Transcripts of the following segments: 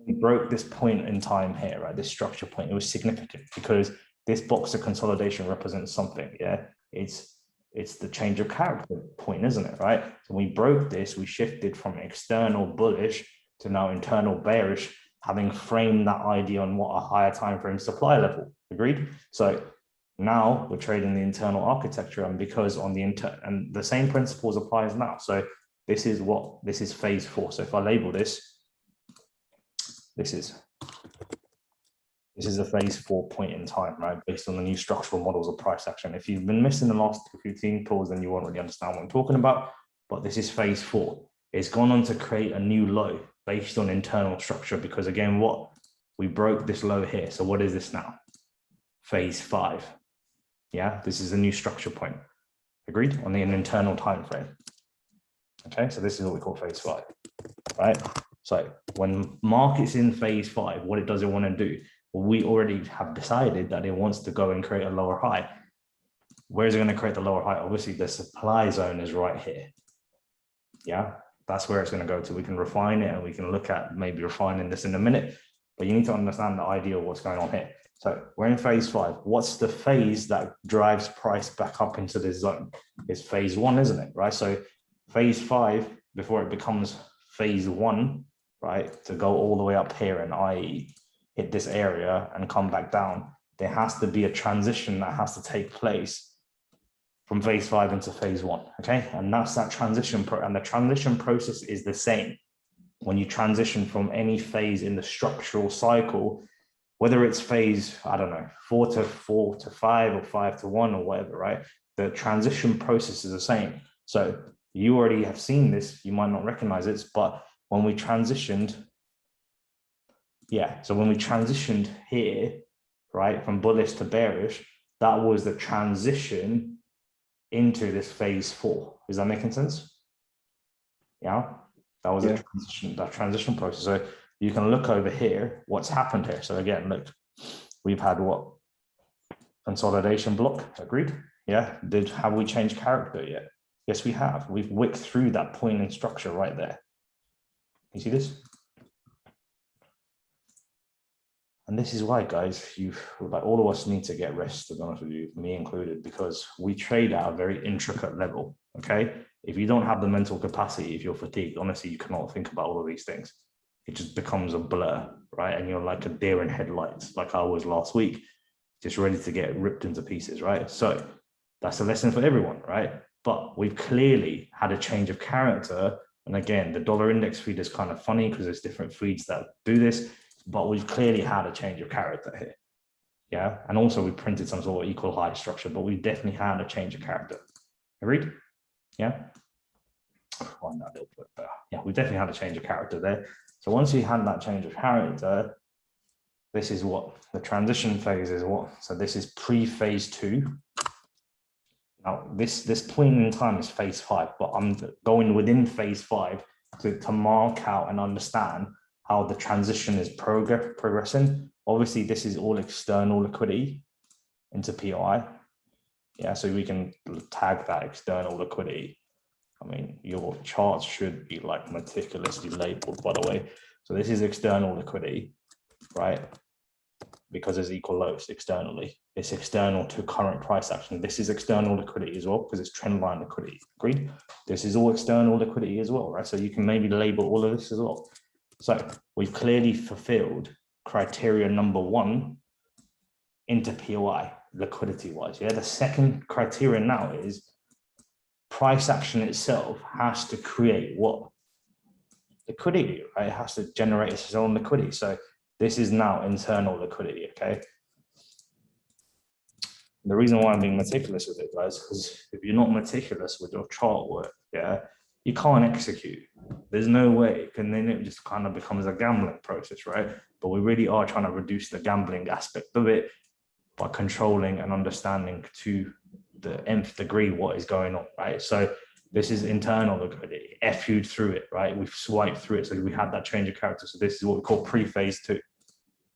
we broke this point in time here, right? This structure point, it was significant because this box of consolidation represents something, yeah? It's the change of character point, isn't it, right? So we broke this, we shifted from external bullish to now internal bearish, having framed that idea on what a higher time frame supply level. Agreed? So now we're trading the internal architecture, and because on the and the same principles applies now. So this is phase 4. So if I label this, this is a phase 4 point in time, right? Based on the new structural models of price action. If you've been missing the last 15 calls, then you won't really understand what I'm talking about. But this is phase 4. It's gone on to create a new low based on internal structure, because again, what we broke this low here. So what is this now? Phase 5. Yeah, this is a new structure point. Agreed? On an internal time frame. Okay, so this is what we call phase 5, right? So when market's in phase 5, what does it want to do? Well, we already have decided that it wants to go and create a lower high. Where is it going to create the lower high? Obviously, the supply zone is right here. Yeah, that's where it's going to go to. We can refine it, and we can look at maybe refining this in a minute, but you need to understand the idea of what's going on here. So we're in phase 5. What's the phase that drives price back up into this zone? It's phase 1, isn't it? Right. So phase 5, before it becomes phase 1, right, to go all the way up here and i.e. hit this area and come back down, there has to be a transition that has to take place from phase 5 into phase 1. Okay. And that's that transition. And the transition process is the same when you transition from any phase in the structural cycle, whether it's phase, I don't know, 4 to 5 or 5 to 1 or whatever, right? The transition process is the same. So you already have seen this, you might not recognize it, but when we transitioned, so when we transitioned here, right, from bullish to bearish, that was the transition into this phase 4. Is that making sense? Yeah, that was that transition process. So you can look over here, what's happened here. So again, look, we've had what? Consolidation block, agreed? Yeah, have we changed character yet? Yes, we have. We've wicked through that point in structure right there. You see this? And this is why, guys, all of us need to get rest, to be honest with you, me included, because we trade at a very intricate level, okay? If you don't have the mental capacity, if you're fatigued, honestly, you cannot think about all of these things. It just becomes a blur, right? And you're like a deer in headlights, like I was last week, just ready to get ripped into pieces, right? So that's a lesson for everyone, right? But we've clearly had a change of character. And again, the dollar index feed is kind of funny because there's different feeds that do this, but we've clearly had a change of character here. Yeah. And also we printed some sort of equal high structure, but we definitely had a change of character. Agreed? Yeah. Find that a little bit better. Yeah, we definitely had a change of character there. So once you had that change of character, this is what the transition phase is. So this is pre-phase 2. Now this point in time is phase 5, but I'm going within phase 5 to mark out and understand how the transition is progressing. Obviously, this is all external liquidity into POI. Yeah, so we can tag that external liquidity. I mean, your charts should be like meticulously labeled, by the way. So this is external liquidity, right? Because there's equal lows externally. It's external to current price action. This is external liquidity as well, because it's trend line liquidity. Agreed? This is all external liquidity as well, right? So you can maybe label all of this as well. So we've clearly fulfilled criteria number 1 into POI, liquidity-wise. Yeah, the second criteria now is price action itself has to create what? Liquidity, right? It has to generate its own liquidity. So this is now internal liquidity, okay? The reason why I'm being meticulous with it, guys, because if you're not meticulous with your chart work, yeah, you can't execute. There's no way, and then it just kind of becomes a gambling process, right? But we really are trying to reduce the gambling aspect of it by controlling and understanding to the nth degree what is going on, right? So this is internal liquidity, FU'd through it, right? We've swiped through it, so we had that change of character. So this is what we call pre-phase 2,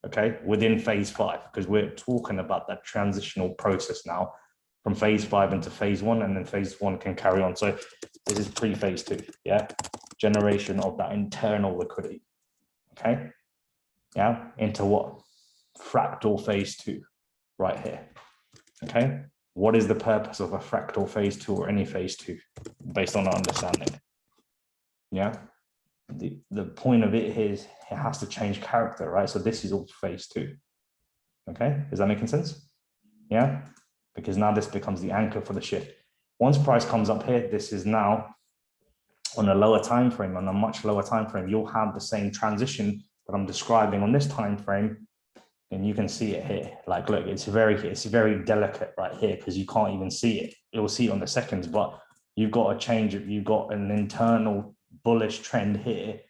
okay? Within phase 5, because we're talking about that transitional process now from phase 5 into phase 1, and then phase 1 can carry on. So this is pre-phase 2, yeah? Generation of that internal liquidity, okay? yeah, into what? Fractal phase 2 right here. Okay, what is the purpose of a fractal phase 2 or any phase 2 based on our understanding? Yeah, the point of it is it has to change character, right? So this is all phase 2. Okay, is that making sense? Yeah, because now this becomes the anchor for the shift. Once price comes up here, this is now on a lower time frame, on a much lower time frame. You'll have the same transition that I'm describing on this time frame, and you can see it here. Like, look, it's very delicate right here because you can't even see it. You'll see it on the seconds, but you've got a change. You've got an internal bullish trend here,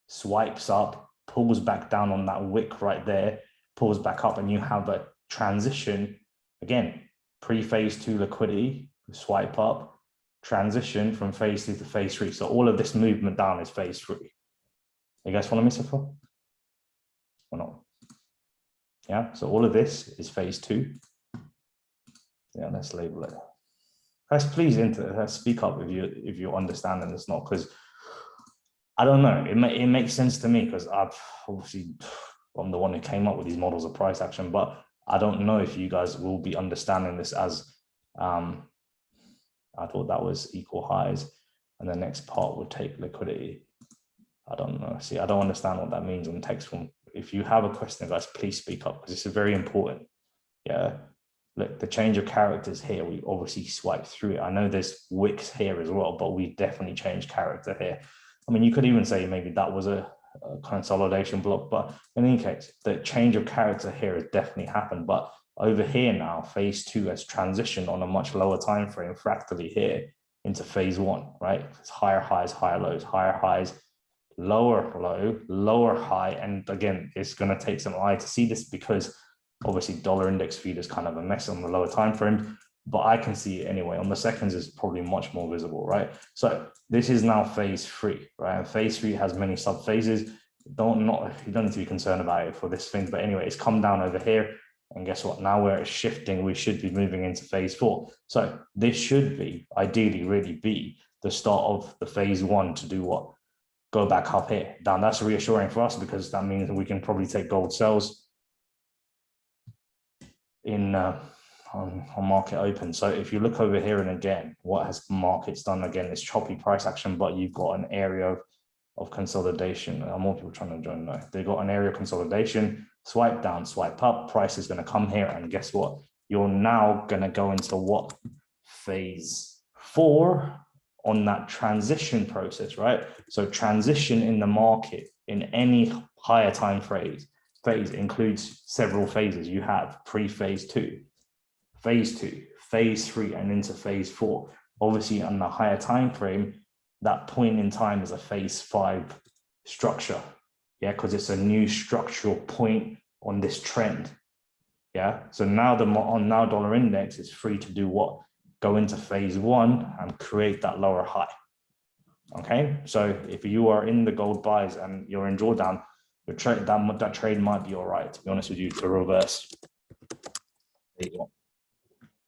swipes up, pulls back down on that wick right there, pulls back up, and you have a transition again, pre-phase 2 liquidity, swipe up, transition from phase 2 to phase 3. So all of this movement down is phase 3. You guys follow me so far? Or not? Yeah, so all of this is phase 2. Yeah, let's label it. Guys, please speak up if you're understanding this, not because I don't know. It makes sense to me because I'm the one who came up with these models of price action, but I don't know if you guys will be understanding this as I thought that was equal highs, and the next part would take liquidity. I don't know. See, I don't understand what that means on text form. If you have a question, guys, please speak up because this is very important. Yeah. Look, the change of characters here, we obviously swipe through it. I know there's wicks here as well, but we definitely changed character here. I mean, you could even say maybe that was a consolidation block, but in any case, the change of character here has definitely happened. But over here now, phase 2 has transitioned on a much lower time frame, fractally here into phase 1, right? It's higher highs, higher lows, higher highs, lower low, lower high. And again, it's going to take some eye to see this because obviously dollar index feed is kind of a mess on the lower time frame, but I can see it anyway. On the seconds is probably much more visible, right? So this is now phase 3, right? And phase 3 has many sub phases. You don't need to be concerned about it for this thing, but anyway, it's come down over here. And guess what? Now where it's shifting, we should be moving into phase 4. So this should be ideally really be the start of the phase 1 to do what? Go back up here. Down. That's reassuring for us because that means we can probably take gold sells in on market open. So if you look over here, and again, what has markets done? Again, it's choppy price action, but you've got an area of consolidation. More people trying to join now. They've got an area of consolidation, swipe down, swipe up, price is going to come here, and guess what? You're now going to go into what? Phase 4 on that transition process, right? So transition in the market in any higher time phase includes several phases. You have pre-phase 2, phase 2, phase 3, and into phase 4. Obviously, on the higher time frame, that point in time is a phase 5 structure. Yeah, because it's a new structural point on this trend. Yeah, so now now dollar index is free to do what? Go into phase 1 and create that lower high. Okay, so if you are in the gold buys and you're in drawdown, that trade might be all right, to be honest with you, to reverse. There you go.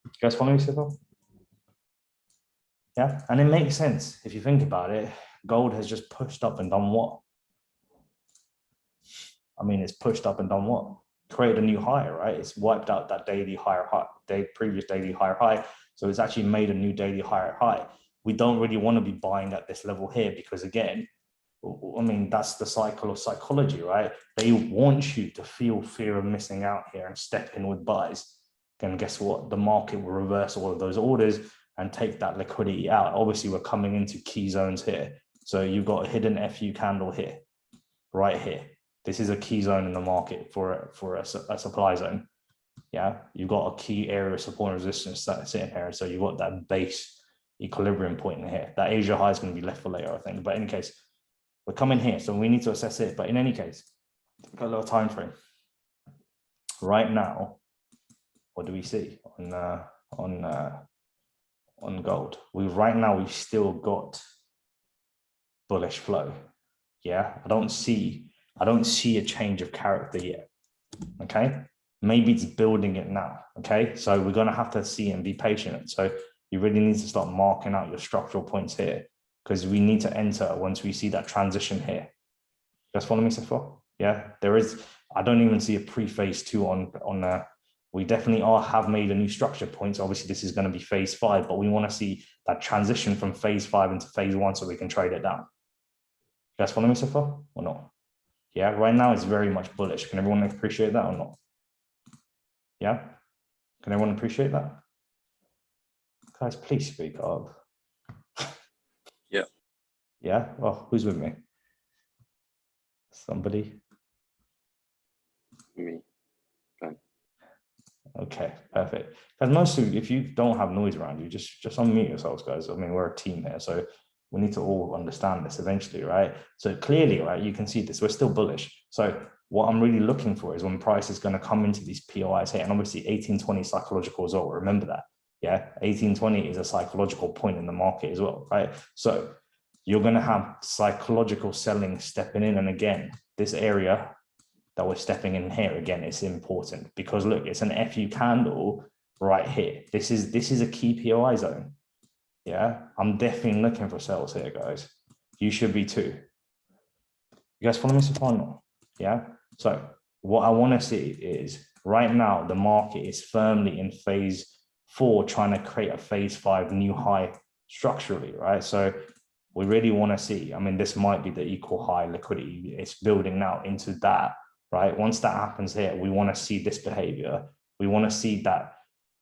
You guys follow me so far? Yeah, and it makes sense if you think about it. Gold has just pushed up and done what? I mean, it's pushed up and done what? Created a new high, right? It's wiped out that daily higher high, previous daily higher high. So it's actually made a new daily higher high. We don't really want to be buying at this level here because, again, I mean, that's the cycle of psychology, right? They want you to feel fear of missing out here and step in with buys. And guess what? The market will reverse all of those orders and take that liquidity out. Obviously, we're coming into key zones here. So you've got a hidden FU candle here, right here. This is a key zone in the market for a supply zone. Yeah, you've got a key area of support and resistance that's sitting here. So you've got that base equilibrium point in here. That Asia high is going to be left for later, I think. But in any case, we're coming here, so we need to assess it. But in any case, look at a little time frame. Right now, what do we see on gold? We've still got bullish flow. Yeah, I don't see a change of character yet. Okay, maybe it's building it now. Okay, so we're gonna have to see and be patient. So you really need to start marking out your structural points here because we need to enter once we see that transition here. Just follow me so far. Yeah, there is. I don't even see a pre-phase 2 on we definitely have made a new structure point. So obviously this is going to be phase 5, but we want to see that transition from phase 5 into phase 1 so we can trade it down. You guys follow me so far or not? Yeah, right now it's very much bullish. Can everyone appreciate that or not? Yeah, can everyone appreciate that? Guys, please speak up. Yeah. Yeah, well, who's with me? Somebody? Me. Fine. Okay, perfect. Because most of you, if you don't have noise around you, just unmute yourselves, guys. I mean, we're a team here, so we need to all understand this eventually, right? So clearly, right, you can see this, we're still bullish. So what I'm really looking for is when price is going to come into these POIs here, and obviously 1820 psychological as well, remember that. Yeah, 1820 is a psychological point in the market as well, right? So you're going to have psychological selling stepping in, and again, this area that we're stepping in here, again, it's important because look, it's an FU candle right here. This is a key POI zone. Yeah, I'm definitely looking for sales here, guys. You should be too. You guys follow me so far? No? Yeah. So what I want to see is right now the market is firmly in phase 4, trying to create a phase 5 new high structurally, right? So we really want to see. I mean, this might be the equal high liquidity. It's building now into that, right? Once that happens here, we want to see this behavior. We want to see that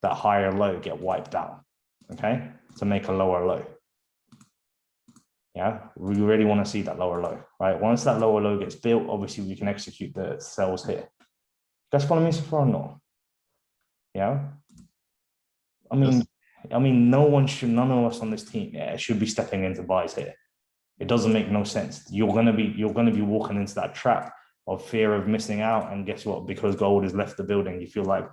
higher low get wiped out, okay, to make a lower low. Yeah, we really want to see that lower low, right? Once that lower low gets built, obviously we can execute the sells here. You guys follow me so far or not? Yeah. I mean, none of us on this team, yeah, should be stepping into buys here. It doesn't make no sense. You're gonna be walking into that trap of fear of missing out, and guess what? Because gold has left the building, you feel like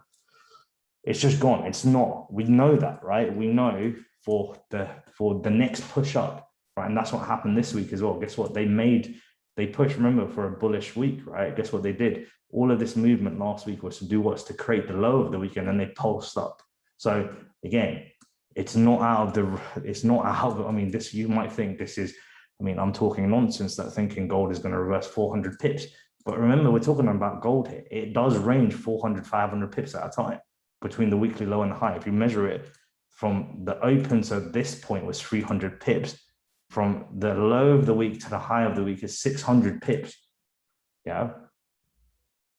it's just gone. It's not. We know that, right? We know for the next push up, right? And that's what happened this week as well. Guess what? They pushed, remember, for a bullish week, right? Guess what they did? All of this movement last week was to create the low of the weekend, and they pulsed up. So again, it's not out of, I mean, this, you might think this is, I mean, I'm talking nonsense that thinking gold is going to reverse 400 pips. But remember, we're talking about gold here. It does range 400, 500 pips at a time between the weekly low and the high. If you measure it from the open to this point was 300 pips. From the low of the week to the high of the week is 600 pips. Yeah.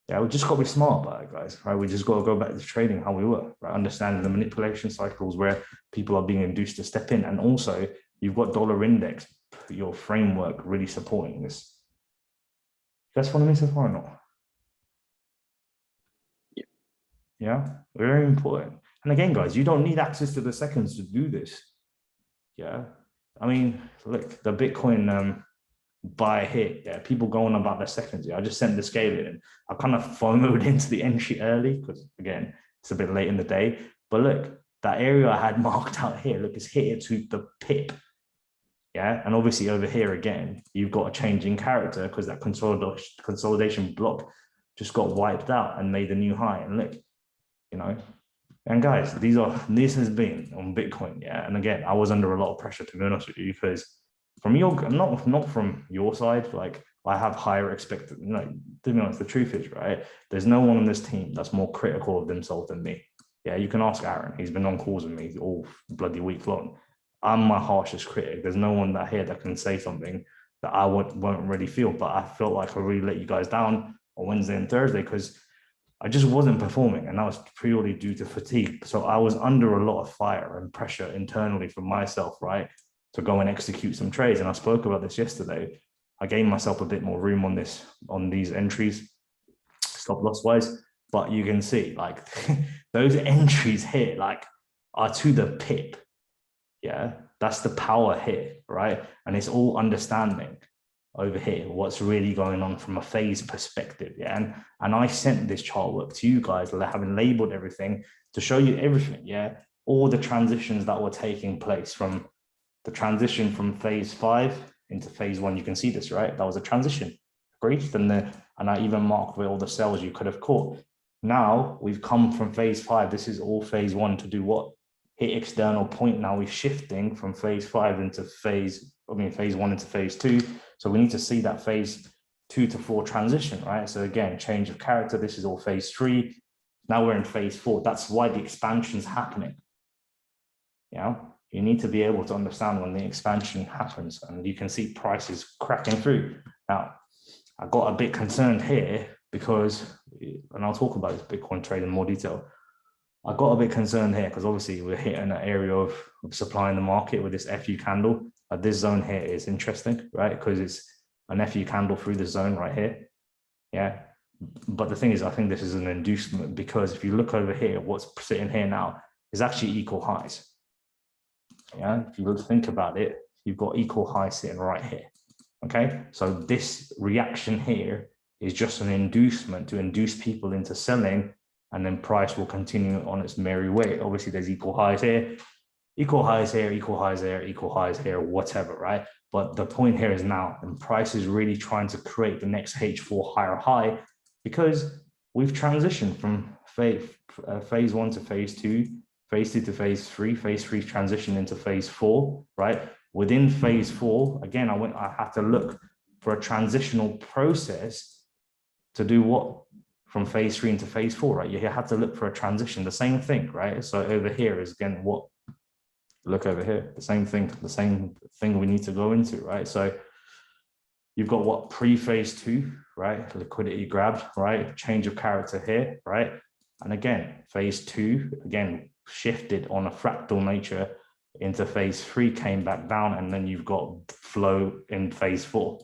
Yeah, we just got to be smart about it, guys, right? We just got to go back to trading how we were, right? Understanding the manipulation cycles where people are being induced to step in. And also, you've got dollar index, your framework really supporting this. You guys follow me so far or not? Yeah. Yeah, very important. And again, guys, you don't need access to the seconds to do this. Yeah. I mean, look, the Bitcoin buy hit, yeah, people going about their seconds. Yeah, I just sent the scale in. I kind of FOMO'd into the entry early because again, it's a bit late in the day. But look, that area I had marked out here, look, it's hit it to the pip. Yeah, and obviously over here again, you've got a change in character because that consolidation block just got wiped out and made a new high. And look, you know, and guys, this has been on Bitcoin, yeah. And again, I was under a lot of pressure, to be honest with you, because from your, not from your side, like I have higher expected, you know, to be honest, the truth is, right, there's no one on this team that's more critical of themselves than me. Yeah, you can ask Aaron. He's been on calls with me all bloody week long. I'm my harshest critic. There's no one that here that can say something that I won't really feel, but I felt like I really let you guys down on Wednesday and Thursday because I just wasn't performing, and that was purely due to fatigue. So I was under a lot of fire and pressure internally from myself, right, to go and execute some trades. And I spoke about this yesterday. I gave myself a bit more room on these entries, stop loss wise. But you can see, like, those entries here, like, are to the pip. Yeah, that's the power here, right? And it's all understanding over here what's really going on from a phase perspective. Yeah, and I sent this chart work to you guys, having labeled everything to show you everything. Yeah, all the transitions that were taking place, from the transition from phase 5 into phase 1. You can see this, right? That was a transition. Agreed. And I even marked where all the cells you could have caught. Now we've come from phase 5. This is all phase 1 to do what? Hit external point. Now we're shifting from phase 5 into phase 1 into phase 2. So we need to see that phase 2 to 4 transition, right? So again, change of character. This is all phase 3. Now we're in phase 4. That's why the expansion's happening. You know, you need to be able to understand when the expansion happens, and you can see prices cracking through. Now, I got a bit concerned here because, and I'll talk about this Bitcoin trade in more detail. I got a bit concerned here because obviously we're hitting an area of supply in the market with this FU candle. This zone here is interesting, right? Because it's an FU candle through the zone right here. Yeah. But the thing is, I think this is an inducement, because if you look over here, what's sitting here now is actually equal highs. Yeah. If you think about it, you've got equal highs sitting right here. Okay. So this reaction here is just an inducement to induce people into selling, and then price will continue on its merry way. Obviously, there's equal highs here, equal highs here, equal highs there, equal highs here, whatever, right? But the point here is now, and price is really trying to create the next H4 higher high, because we've transitioned from phase 1 to phase 2, phase 2 to phase 3, phase 3 transition into phase 4, right? Within phase 4, again, I had to look for a transitional process to do what? From phase 3 into phase 4, right? You have to look for a transition, the same thing, right? So over here is again what? Look over here, the same thing we need to go into, right? So you've got what? Pre-phase 2, right? Liquidity grab, right? Change of character here, right? And again, phase 2, again, shifted on a fractal nature into phase 3, came back down, and then you've got flow in phase 4.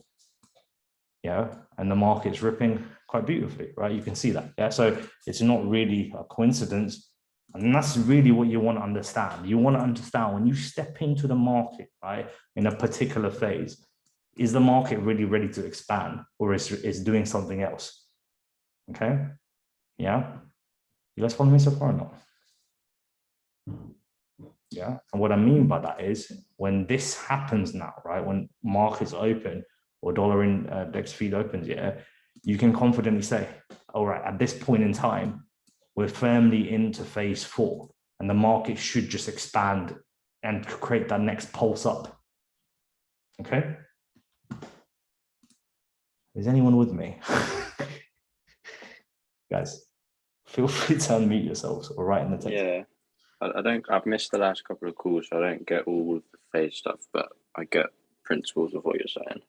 Yeah, and the market's ripping quite beautifully, right? You can see that. Yeah, so it's not really a coincidence. And that's really what you want to understand. You want to understand when you step into the market, right, in a particular phase, is the market really ready to expand, or is doing something else? Okay. Yeah. You guys follow me so far or not? Yeah. And what I mean by that is when this happens now, right, when markets open or dollar index feed opens, yeah, you can confidently say, all right, at this point in time, we're firmly into phase 4, and the market should just expand and create that next pulse up. Okay. Is anyone with me? Guys, feel free to unmute yourselves or write in the text. Yeah, I've missed the last couple of calls, so I don't get all of the phase stuff, but I get principles of what you're saying.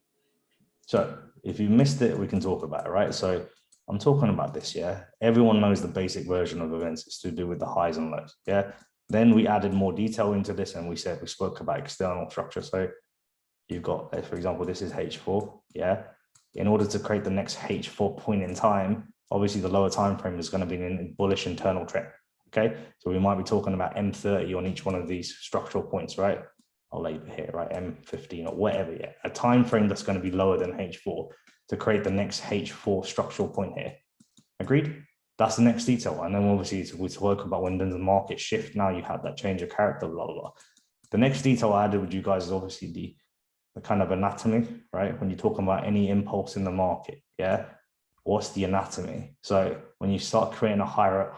So if you missed it, we can talk about it, right? So I'm talking about this, yeah? Everyone knows the basic version of events is to do with the highs and lows, yeah? Then we added more detail into this, and we spoke about external structure. So you've got, for example, this is H4, yeah? In order to create the next H4 point in time, obviously the lower time frame is going to be in bullish internal trend, okay? So we might be talking about M30 on each one of these structural points, right? I'll label here, right? M15 or whatever, yeah. A time frame that's going to be lower than H4 to create the next H4 structural point here. Agreed? That's the next detail. And then obviously we spoke about when the market shift, now you have that change of character, blah, blah, blah. The next detail I added with you guys is obviously the kind of anatomy, right? When you're talking about any impulse in the market, yeah? What's the anatomy? So when you start creating a higher,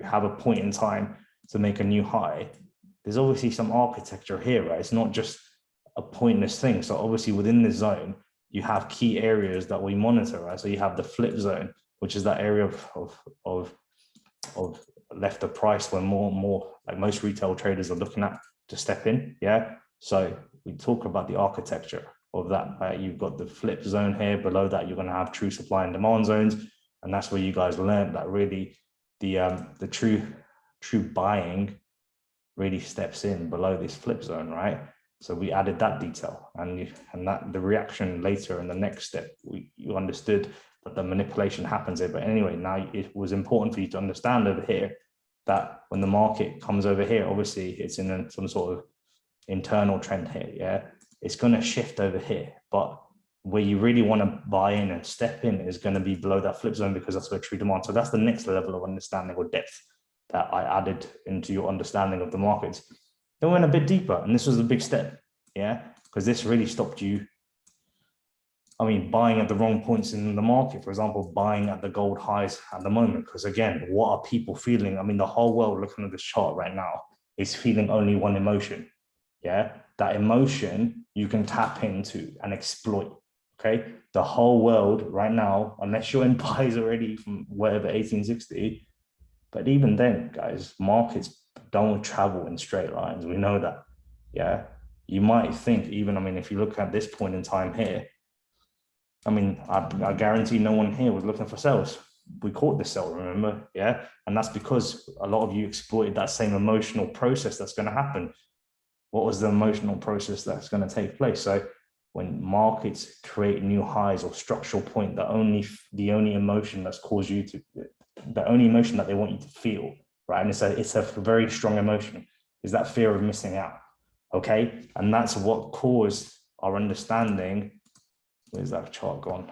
have a point in time to make a new high, there's obviously some architecture here, right? It's not just a pointless thing. So obviously within this zone, you have key areas that we monitor, right? So you have the flip zone, which is that area of left of price where more like most retail traders are looking at to step in, yeah? So we talk about the architecture of that, right? You've got the flip zone here. Below that, you're going to have true supply and demand zones. And that's where you guys learned that really the true buying really steps in below this flip zone, right? So we added that detail, and that the reaction later in the next step, you understood that the manipulation happens here. But anyway, now it was important for you to understand over here that when the market comes over here, obviously it's in some sort of internal trend here, yeah? It's going to shift over here, but where you really want to buy in and step in is going to be below that flip zone, because that's where true demand. So that's the next level of understanding or depth that I added into your understanding of the markets. Then we went a bit deeper, and this was a big step, yeah? Because this really stopped you, I mean, buying at the wrong points in the market. For example, buying at the gold highs at the moment, because again, what are people feeling? I mean, the whole world looking at this chart right now is feeling only one emotion, yeah? That emotion you can tap into and exploit, Okay, the whole world right now, unless you're in buys already from whatever 1860, but even then, guys, markets don't travel in straight lines. We know that. Yeah, you might think even, I mean, if you look at this point in time here, I mean, I guarantee no one here was looking for sales. We caught this sell, remember? Yeah, and that's because a lot of you exploited that same emotional process that's going to happen. What was the emotional process that's going to take place? So when markets create new highs or structural point, the only emotion that's caused you to, the only emotion that they want you to feel, right? And it's a very strong emotion, is that fear of missing out. Okay, and that's what caused our understanding. Where's that chart gone?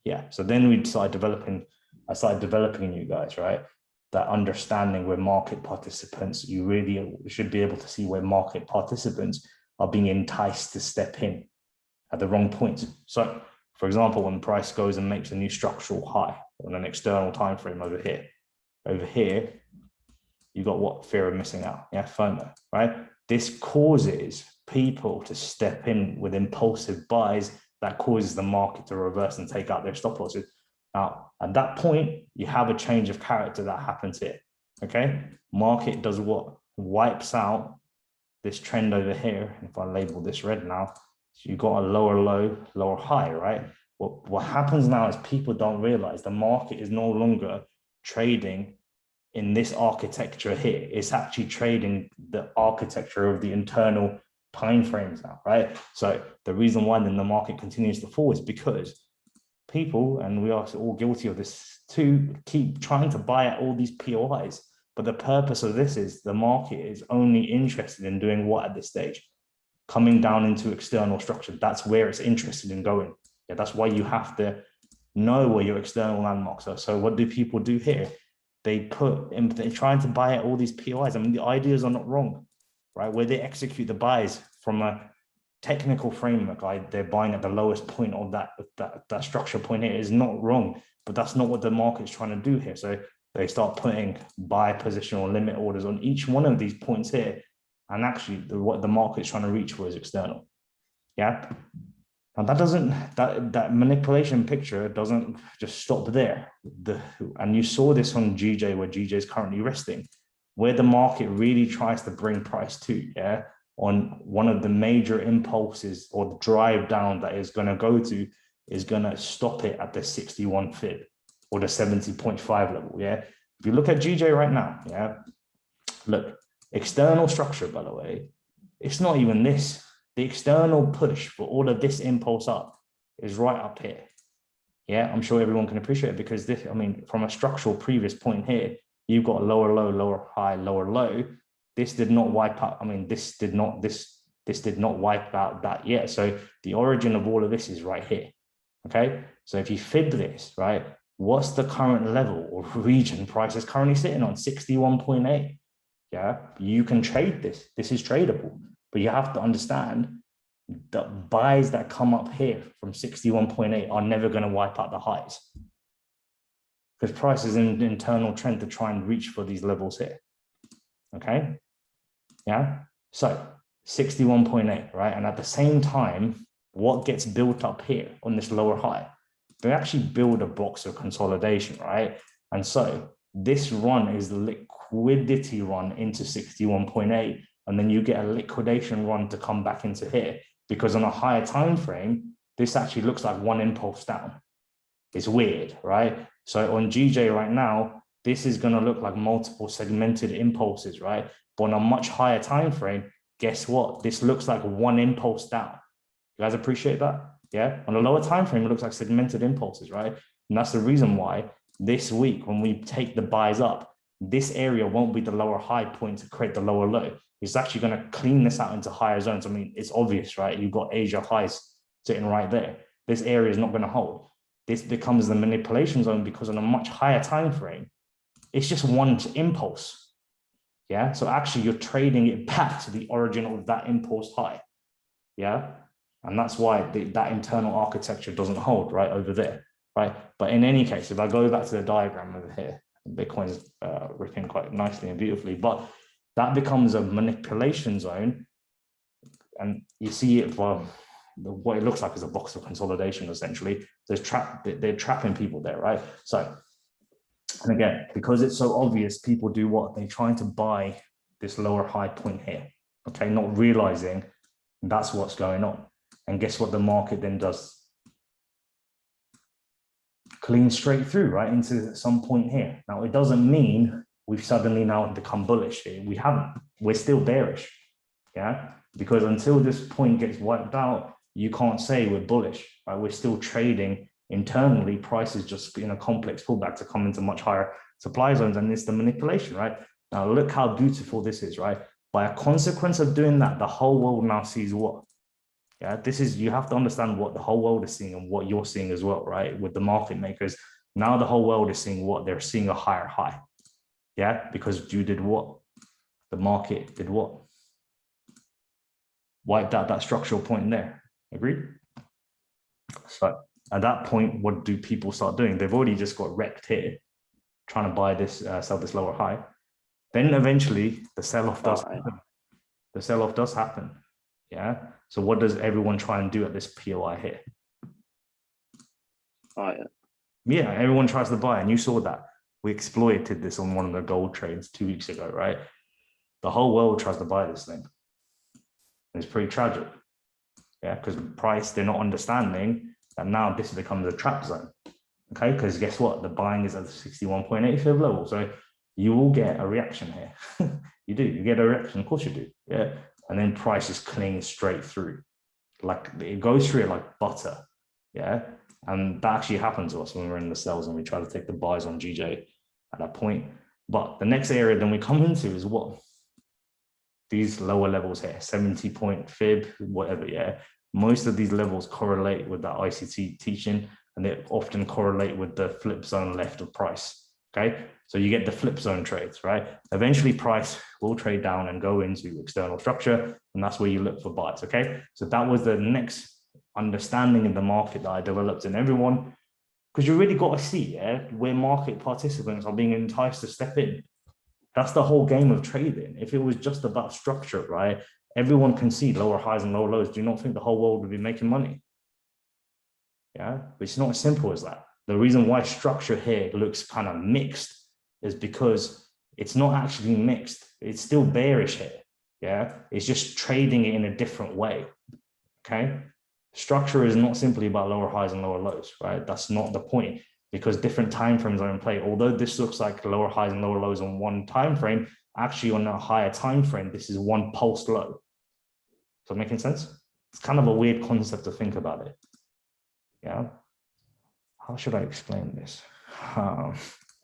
Yeah. So then we started developing. I started developing you guys, right? That understanding where market participants, you really should be able to see where market participants are being enticed to step in at the wrong point. So, for example, when the price goes and makes a new structural high on an external time frame over here, you got what? Fear of missing out. Yeah, FOMO, right? This causes people to step in with impulsive buys that causes the market to reverse and take out their stop losses. Now, at that point, you have a change of character that happens here. Okay, market does what? Wipes out this trend over here. If I label this red now, so you got a lower low, lower high, right? What happens now is people don't realize the market is no longer trading in this architecture here. It's actually trading the architecture of the internal time frames now, right? So the reason why then the market continues to fall is because people, and we are all guilty of this too, keep trying to buy at all these POIs. But the purpose of this is the market is only interested in doing what at this stage? Coming down into external structure. That's where it's interested in going. Yeah, that's why you have to know where your external landmarks are. So what do people do here? They're trying to buy at all these POIs. I mean, the ideas are not wrong, right? Where they execute the buys from a technical framework, like they're buying at the lowest point of that structure point here is not wrong, but that's not what the market's trying to do here. So they start putting buy position or limit orders on each one of these points here. And actually what the market's trying to reach for is external. Yeah. Now that manipulation picture doesn't just stop there. And you saw this on GJ, where GJ is currently resting, where the market really tries to bring price to, yeah, on one of the major impulses or the drive down that is going to go to is going to stop it at the 61 fib or the 70.5 level. Yeah. If you look at GJ right now, yeah, look, external structure, by the way, it's not even this. The external push for all of this impulse up is right up here. Yeah, I'm sure everyone can appreciate it because this, I mean, from a structural previous point here, you've got lower low, lower high, lower low. This did not wipe out. I mean, this did not wipe out that yet. So the origin of all of this is right here. Okay, so if you fib this, right, what's the current level or region price is currently sitting on? 61.8. Yeah, you can trade this. This is tradable, but you have to understand that buys that come up here from 61.8 are never going to wipe out the highs because price is in the internal trend to try and reach for these levels here. Okay, yeah, so 61.8, right? And at the same time, what gets built up here on this lower high? They actually build a box of consolidation, right? And so this run is the liquidity run into 61.8, and then you get a liquidation run to come back into here, because on a higher time frame, this actually looks like one impulse down. It's weird, right? So on GJ right now, this is going to look like multiple segmented impulses, right? But on a much higher time frame, guess what? This looks like one impulse down. You guys appreciate that? Yeah. On a lower time frame, it looks like segmented impulses, right? And that's the reason why this week, when we take the buys up, this area won't be the lower high point to create the lower low. It's actually going to clean this out into higher zones. I mean, it's obvious, right? You've got Asia highs sitting right there. This area is not going to hold. This becomes the manipulation zone because on a much higher time frame, it's just one impulse. Yeah. So actually, you're trading it back to the origin of that impulse high. Yeah. And that's why that internal architecture doesn't hold right over there. Right. But in any case, if I go back to the diagram over here, Bitcoin's ripping quite nicely and beautifully, but that becomes a manipulation zone. And you see it from what it looks like is a box of consolidation, essentially. They're trapping people there, right? So, and again, because it's so obvious, people do what? They're trying to buy this lower high point here, okay? Not realizing that's what's going on. And guess what the market then does? Clean straight through, right, into some point here. Now, it doesn't mean we've suddenly now become bullish here. We haven't. We're still bearish, yeah? Because until this point gets wiped out, you can't say we're bullish, right? We're still trading internally. Price is just in a complex pullback to come into much higher supply zones, and it's the manipulation, right? Now, look how beautiful this is, right? By a consequence of doing that, the whole world now sees what? Yeah, this is, you have to understand what the whole world is seeing and what you're seeing as well, right? With the market makers, now the whole world is seeing what? They're seeing a higher high. Yeah, because you did what? The market did what? Wiped out that structural point there. Agreed? So at that point, what do people start doing? They've already just got wrecked here, trying to buy this, sell this lower high. Then eventually the sell-off does happen. The sell-off does happen. Yeah. So what does everyone try and do at this POI here? Yeah, everyone tries to buy, and you saw that. We exploited this on one of the gold trades 2 weeks ago, right? The whole world tries to buy this thing. It's pretty tragic. Yeah, because price, they're not understanding that now this becomes a trap zone. Okay, because guess what? The buying is at the 61.85 level. So you will get a reaction here. You do, you get a reaction, of course you do. Yeah. And then price is clean straight through. Like it goes through it like butter. Yeah. And that actually happened to us when we were in the cells and we try to take the buys on GJ at that point. But the next area then we come into is what? These lower levels here, 70 point fib, whatever, yeah. Most of these levels correlate with that ICT teaching, and they often correlate with the flip zone left of price, okay? So you get the flip zone trades, right? Eventually price will trade down and go into external structure, and that's where you look for buys, okay? So that was the next understanding in the market that I developed in everyone, because you really got to see, yeah, where market participants are being enticed to step in. That's the whole game of trading. If it was just about structure, right? Everyone can see lower highs and lower lows. Do you not think the whole world would be making money? Yeah, but it's not as simple as that. The reason why structure here looks kind of mixed is because it's not actually mixed. It's still bearish here. Yeah, it's just trading it in a different way. Okay, structure is not simply about lower highs and lower lows, right? That's not the point, because different time frames are in play. Although this looks like lower highs and lower lows on one time frame, actually on a higher time frame, this is one pulse low. Is that making sense? It's kind of a weird concept to think about it. Yeah. How should I explain this?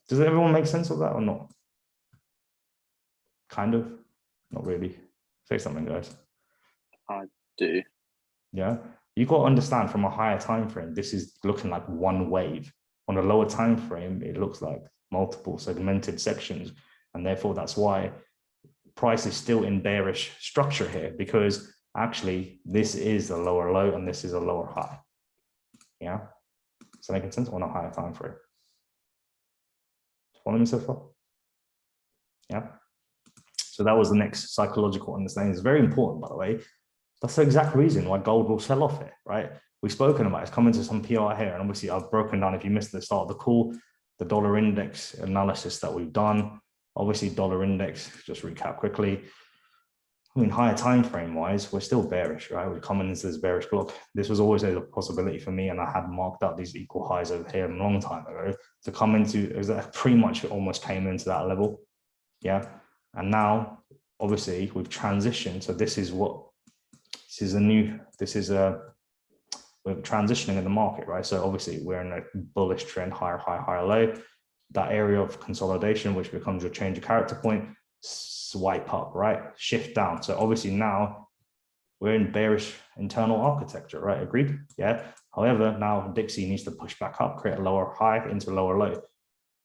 Does everyone make sense of that or not? Kind of, not really. Say something, guys. I do. Yeah. You got to understand from a higher time frame, this is looking like one wave. On a lower time frame, it looks like multiple segmented sections, and therefore that's why price is still in bearish structure here, because actually this is a lower low and this is a lower high. Yeah, is that making sense? On a higher time frame. Follow me so far? Yeah. So that was the next psychological understanding. It's very important, by the way. That's the exact reason why gold will sell off here, right? We've spoken about it. It's coming to some PR here, and obviously I've broken down, if you missed the start of the call, the dollar index analysis that we've done. Obviously dollar index, just recap quickly. I mean, higher time frame wise, we're still bearish, right? We're coming into this bearish block. This was always a possibility for me, and I had marked out these equal highs over here a long time ago to come into, pretty much almost came into that level. Yeah. And now, obviously, we've transitioned. So this is what, we're transitioning in the market, right? So obviously we're in a bullish trend, higher high, higher low. That area of consolidation, which becomes your change of character point, swipe up, right? Shift down. So obviously now we're in bearish internal architecture, right? Agreed? Yeah. However, now Dixie needs to push back up, create a lower high into lower low.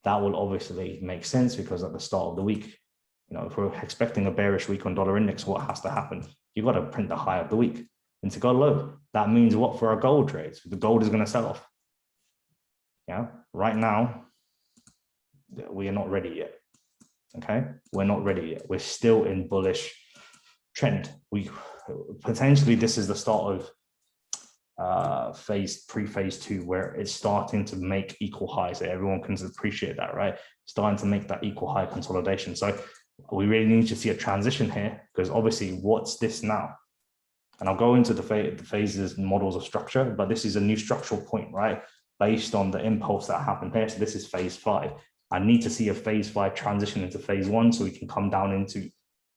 That will obviously make sense, because at the start of the week, you know, if we're expecting a bearish week on dollar index, what has to happen? You've got to print the high of the week. And to go low, that means what for our gold trades? The gold is going to sell off. Yeah. Right now, we are not ready yet. Okay, we're not ready yet. We're still in bullish trend. We potentially, this is the start of pre-phase 2, where it's starting to make equal highs. So everyone can appreciate that, right? Starting to make that equal high consolidation. So we really need to see a transition here, because obviously what's this now? And I'll go into the phases and models of structure, but this is a new structural point, right? Based on the impulse that happened here. So this is phase 5. I need to see a phase 5 transition into phase 1 so we can come down into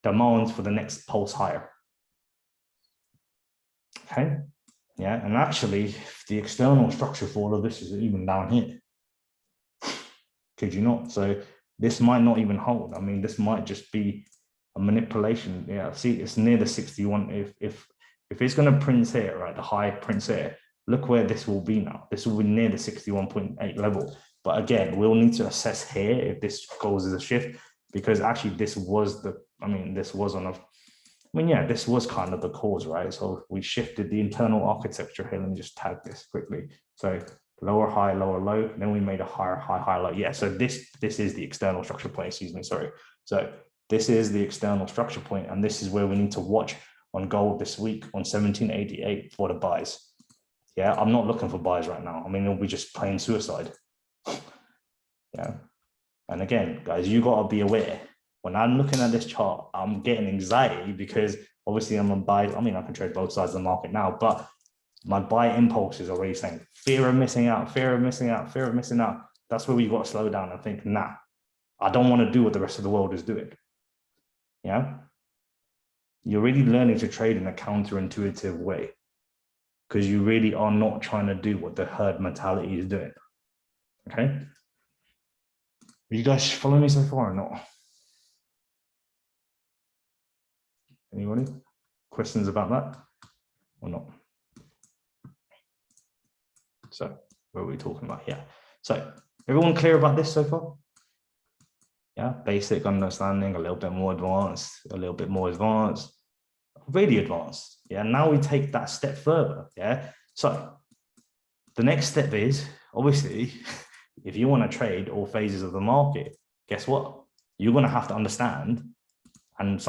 demand for the next pulse higher. Okay, yeah, and actually the external structure for all of this is even down here. Could you not? So this might not even hold. I mean, this might just be a manipulation. Yeah, see, it's near the 61. If it's going to print here, right, the high prints here, look where this will be now. This will be near the 61.8 level. But again, we'll need to assess here if this goes as a shift, because actually this was the, I mean, this was on a, I mean, yeah, this was kind of the cause, right? So we shifted the internal architecture here. Let me just tag this quickly. So lower high, lower low, then we made a higher high, higher low. Yeah, so this is the external structure point, excuse me, sorry. So this is the external structure point, and this is where we need to watch on gold this week on 1788 for the buys. Yeah, I'm not looking for buys right now. I mean, it'll be just plain suicide. Yeah, and again, guys, you got to be aware. When I'm looking at this chart, I'm getting anxiety because obviously I'm a buy. I mean, I can trade both sides of the market now, but my buy impulse is already saying fear of missing out, fear of missing out, fear of missing out. That's where we got to slow down and think, nah, I don't want to do what the rest of the world is doing. Yeah, you're really learning to trade in a counterintuitive way, because you really are not trying to do what the herd mentality is doing. Okay, are you guys following me so far or not? Anybody? Questions about that or not? So what are we talking about here? So everyone clear about this so far? Yeah, basic understanding, a little bit more advanced, a little bit more advanced, really advanced. Yeah, now we take that step further. Yeah, so the next step is, obviously, if you want to trade all phases of the market, guess what? You're going to have to understand and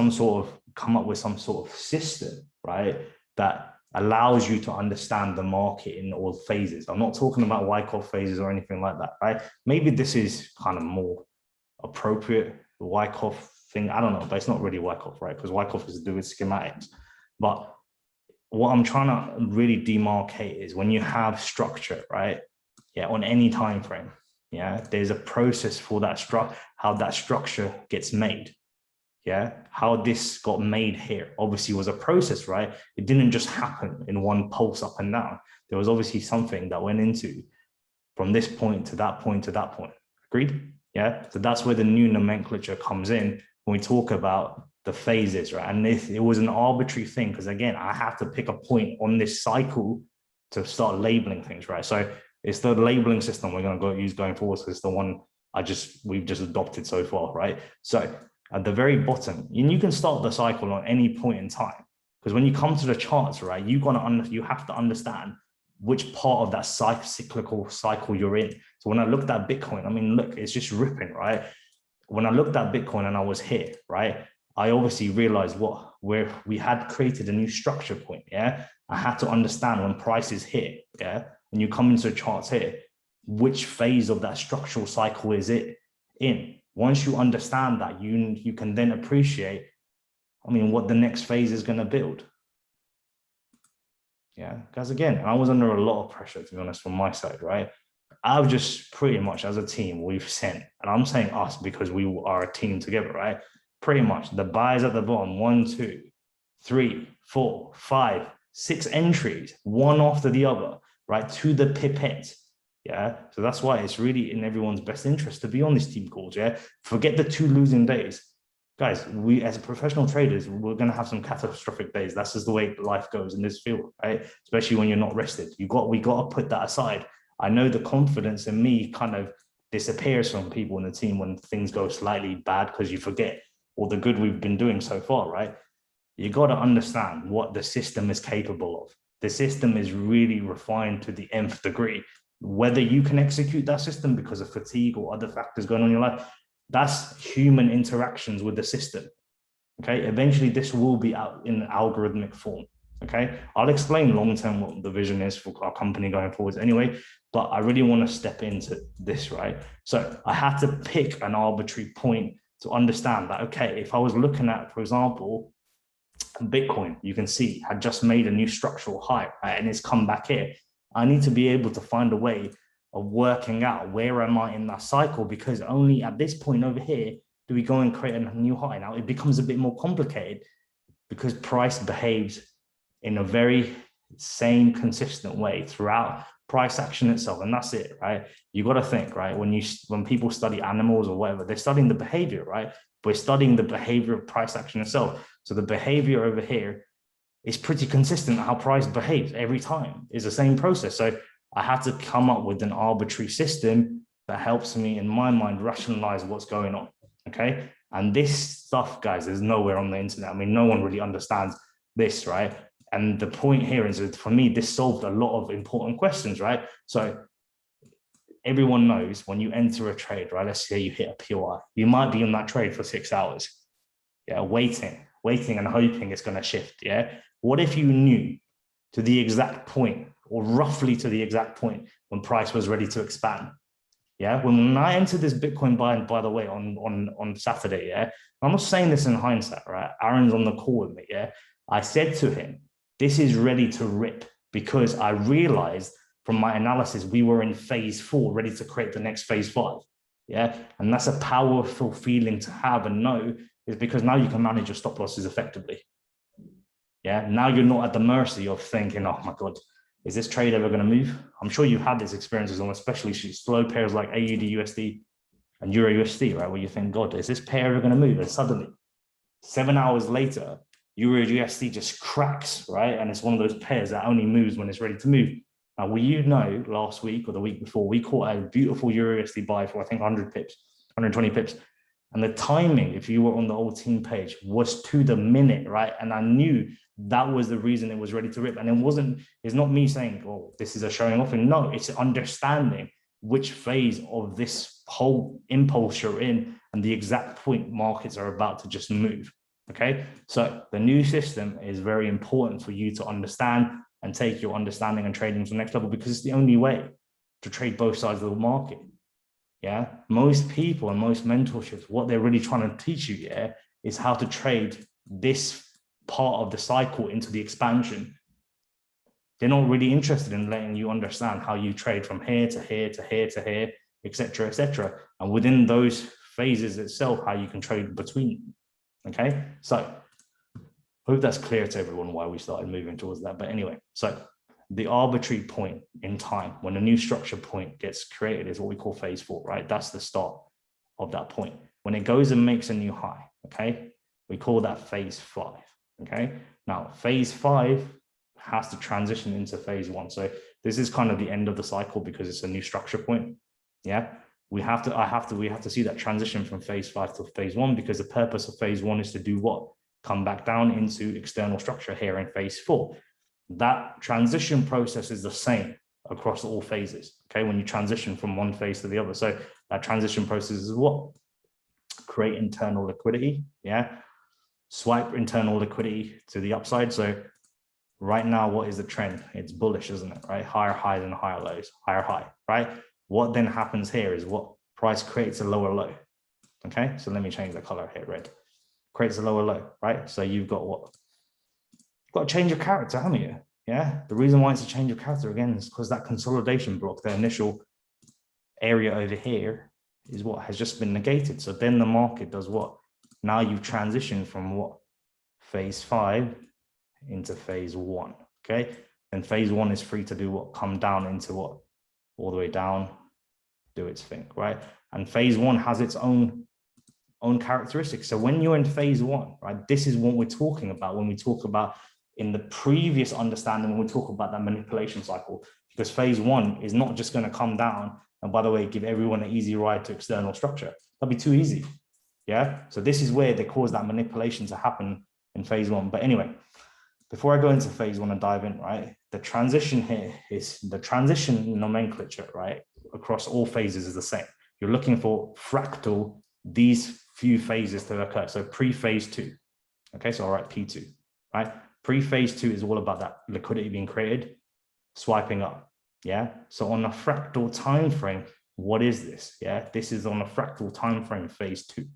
come up with some sort of system, right, that allows you to understand the market in all phases. I'm not talking about Wyckoff phases or anything like that, right? Maybe this is kind of more appropriate Wyckoff thing. I don't know, but it's not really Wyckoff, right? Because Wyckoff is to do with schematics. But what I'm trying to really demarcate is when you have structure, right? Yeah, on any time frame, yeah, there's a process for that how that structure gets made. Yeah, how this got made here obviously was a process, right? It didn't just happen in one pulse up and down. There was obviously something that went into from this point to that point to that point. Agreed? Yeah, so that's where the new nomenclature comes in when we talk about the phases, right? And it was an arbitrary thing, because again, I have to pick a point on this cycle to start labeling things, right? So it's the labeling system we're going to use going forward. So it's the one we've just adopted so far, right? So at the very bottom, and you can start the cycle on any point in time, because when you come to the charts, right, you have to understand which part of that cyclical cycle you're in. So when I looked at Bitcoin, I mean, look, it's just ripping, right? When I looked at Bitcoin and I was here, right, I obviously realized where we had created a new structure point. Yeah, I had to understand when price is here. Yeah, when you come into the charts here, which phase of that structural cycle is it in? Once you understand that, you can then appreciate, I mean, what the next phase is going to build. Yeah, because again, I was under a lot of pressure, to be honest, from my side, right? I've just pretty much, as a team, we've sent, and I'm saying us because we are a team together, right? Pretty much the buys at the bottom, 1, 2, 3, 4, 5, 6 entries, one after the other, right? To the pipette. Yeah, so that's why it's really in everyone's best interest to be on these team calls. Yeah, forget the 2 losing days, guys. We as professional traders, we're going to have some catastrophic days. That's just the way life goes in this field, right? Especially when you're not rested. We got to put that aside. I know the confidence in me kind of disappears from people in the team when things go slightly bad, because you forget all the good we've been doing so far, right? You got to understand what the system is capable of. The system is really refined to the nth degree. Whether you can execute that system because of fatigue or other factors going on in your life, that's human interactions with the system. Okay, eventually this will be out in algorithmic form. Okay, I'll explain long-term what the vision is for our company going forwards anyway, but I really want to step into this, right? So I had to pick an arbitrary point to understand that, okay, if I was looking at, for example, Bitcoin, you can see had just made a new structural high, right? And it's come back here. I need to be able to find a way of working out where am I in that cycle, because only at this point over here do we go and create a new high. Now it becomes a bit more complicated because price behaves in a very same consistent way throughout price action itself, and that's it, right? You got to think, right? When people study animals or whatever, they're studying the behavior, right? We're studying the behavior of price action itself. So the behavior over here is pretty consistent. How price behaves every time is the same process. So I had to come up with an arbitrary system that helps me, in my mind, rationalize what's going on. Okay. And this stuff, guys, is nowhere on the internet. I mean, no one really understands this, right? And the point here is that for me, this solved a lot of important questions, right? So everyone knows when you enter a trade, right? Let's say you hit a POI, you might be in that trade for 6 hours, yeah, waiting and hoping it's going to shift, yeah? What if you knew to the exact point, or roughly to the exact point, when price was ready to expand? Yeah, when I entered this Bitcoin buy, by the way, on Saturday, yeah, I'm not saying this in hindsight, right? Aaron's on the call with me, yeah. I said to him, this is ready to rip, because I realized from my analysis, we were in phase 4, ready to create the next phase 5. Yeah. And that's a powerful feeling to have and know, is because now you can manage your stop losses effectively. Yeah. Now you're not at the mercy of thinking, oh my God, is this trade ever going to move? I'm sure you've had these experiences on especially slow pairs like AUD USD and Euro USD, right? Where you think, God, is this pair ever going to move? And suddenly 7 hours later, Euro USD just cracks, right? And it's one of those pairs that only moves when it's ready to move. Now, well, you know, last week or the week before, we caught a beautiful Euro USD buy for, I think, 100 pips, 120 pips. And the timing, if you were on the old team page, was to the minute, right? And I knew that was the reason it was ready to rip. And it's not me saying, oh, this is a showing off. And no, it's understanding which phase of this whole impulse you're in and the exact point markets are about to just move. Okay, so the new system is very important for you to understand and take your understanding and trading to the next level, because it's the only way to trade both sides of the market. Yeah, most people and most mentorships, what they're really trying to teach you, yeah, is how to trade this part of the cycle into the expansion. They're not really interested in letting you understand how you trade from here to here to here to here, etc., etc. And within those phases itself, how you can trade between. Okay, so hope that's clear to everyone why we started moving towards that. But anyway, so the arbitrary point in time when a new structure point gets created is what we call phase 4, right? That's the start of that point. When it goes and makes a new high, okay, we call that phase 5. Okay, now phase 5 has to transition into phase 1. So this is kind of the end of the cycle because it's a new structure point. Yeah. We have to see that transition from phase 5 to phase 1, because the purpose of phase 1 is to do what? Come back down into external structure here in phase 4. That transition process is the same across all phases. Okay, when you transition from one phase to the other. So that transition process is what? Create internal liquidity. Yeah. Swipe internal liquidity to the upside. So right now, what is the trend? It's bullish, isn't it? Right? Higher highs and higher lows, higher high, right? What then happens here is what? Price creates a lower low. Okay, so let me change the color here, red. Creates a lower low, right? So you've got what? You've got to change your character, haven't you? Yeah, the reason why it's a change of character again is because that consolidation block, the initial area over here, is what has just been negated. So then the market does what? Now you've transitioned from what? Phase 5 into phase 1. Okay, and phase 1 is free to do what? Come down into what? All the way down, do its thing, right? And phase 1 has its own characteristics. So when you're in phase 1, right, this is what we're talking about when we talk about in the previous understanding, when we talk about that manipulation cycle, because phase 1 is not just going to come down and, by the way, give everyone an easy ride to external structure. That'd be too easy. Yeah. So this is where they cause that manipulation to happen in phase 1. But anyway, before I go into phase 1 and dive in, right, the transition here is the transition nomenclature, right, across all phases is the same. You're looking for fractal these few phases to occur. So pre-phase 2. Okay, so I'll write P2, right? Pre-phase two is all about that liquidity being created, swiping up. Yeah. So on a fractal time frame, what is this? Yeah, this is on a fractal time frame, phase two.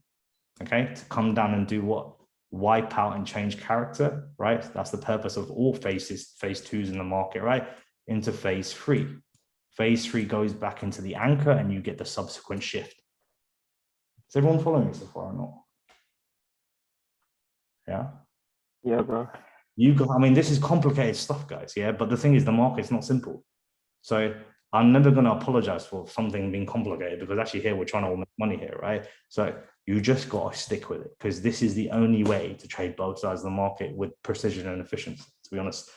Okay, to come down and do what? Wipe out and change character, right? That's the purpose of all phase twos in the market, right? Into phase three. Phase three goes back into the anchor and you get the subsequent shift. Is everyone following me so far or not? Yeah. Yeah, bro. I mean, this is complicated stuff, guys. Yeah. But the thing is, the market's not simple. So I'm never going to apologize for something being complicated, because actually here we're trying to make money here, right? So you just got to stick with it, because this is the only way to trade both sides of the market with precision and efficiency, to be honest.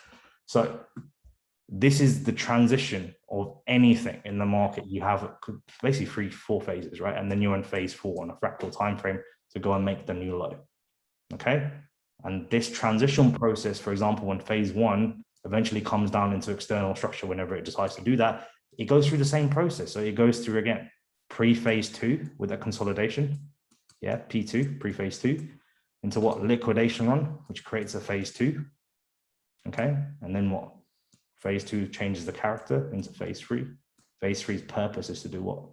So this is the transition of anything in the market. You have basically 3-4 phases, right? And then you're in phase four on a fractal time frame to go and make the new low. Okay. And this transition process, for example, when phase one eventually comes down into external structure, whenever it decides to do that, it goes through the same process. So it goes through again, pre-phase two with a consolidation. Yeah, P2, pre-phase two, into what? Liquidation run, which creates a phase two. Okay. And then what? Phase two changes the character into phase three. Phase three's purpose is to do what?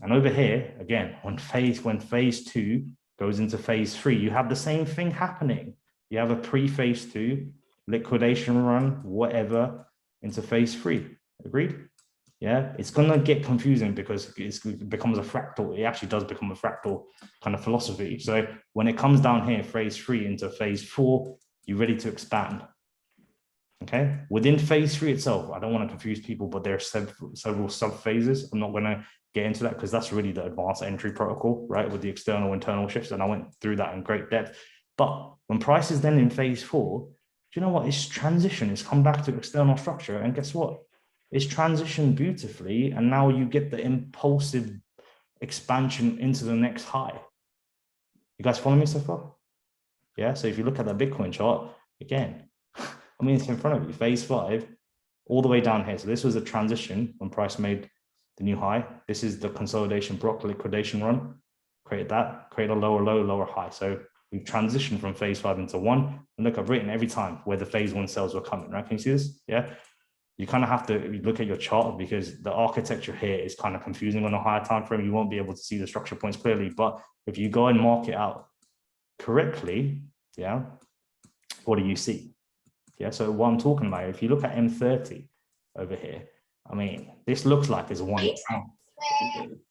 And over here, again, when phase two goes into phase three, you have the same thing happening. You have a pre-phase two, liquidation run, whatever, into phase three. Agreed? Yeah, it's going to get confusing because it becomes a fractal. It actually does become a fractal kind of philosophy. So when it comes down here, phase three into phase four, you're ready to expand. Okay, within phase three itself, I don't want to confuse people, but there are several sub phases. I'm not going to get into that because that's really the advanced entry protocol, right? With the external internal shifts. And I went through that in great depth. But when price is then in phase four, do you know what? It's transition. It's come back to external structure. And guess what? It's transitioned beautifully. And now you get the impulsive expansion into the next high. You guys follow me so far? Yeah. So if you look at the Bitcoin chart, again, I mean, it's in front of you, phase five, all the way down here. So this was a transition when price made the new high. This is the consolidation block liquidation run. Create that, create a lower low, lower high. So we've transitioned from phase five into one. And look, I've written every time where the phase one sales were coming, right? Can you see this? Yeah. You kind of have to look at your chart because the architecture here is kind of confusing on a higher time frame. You won't be able to see the structure points clearly. But if you go and mark it out correctly, yeah, what do you see? Yeah, so what I'm talking about, if you look at M30 over here, I mean, this looks like it's one.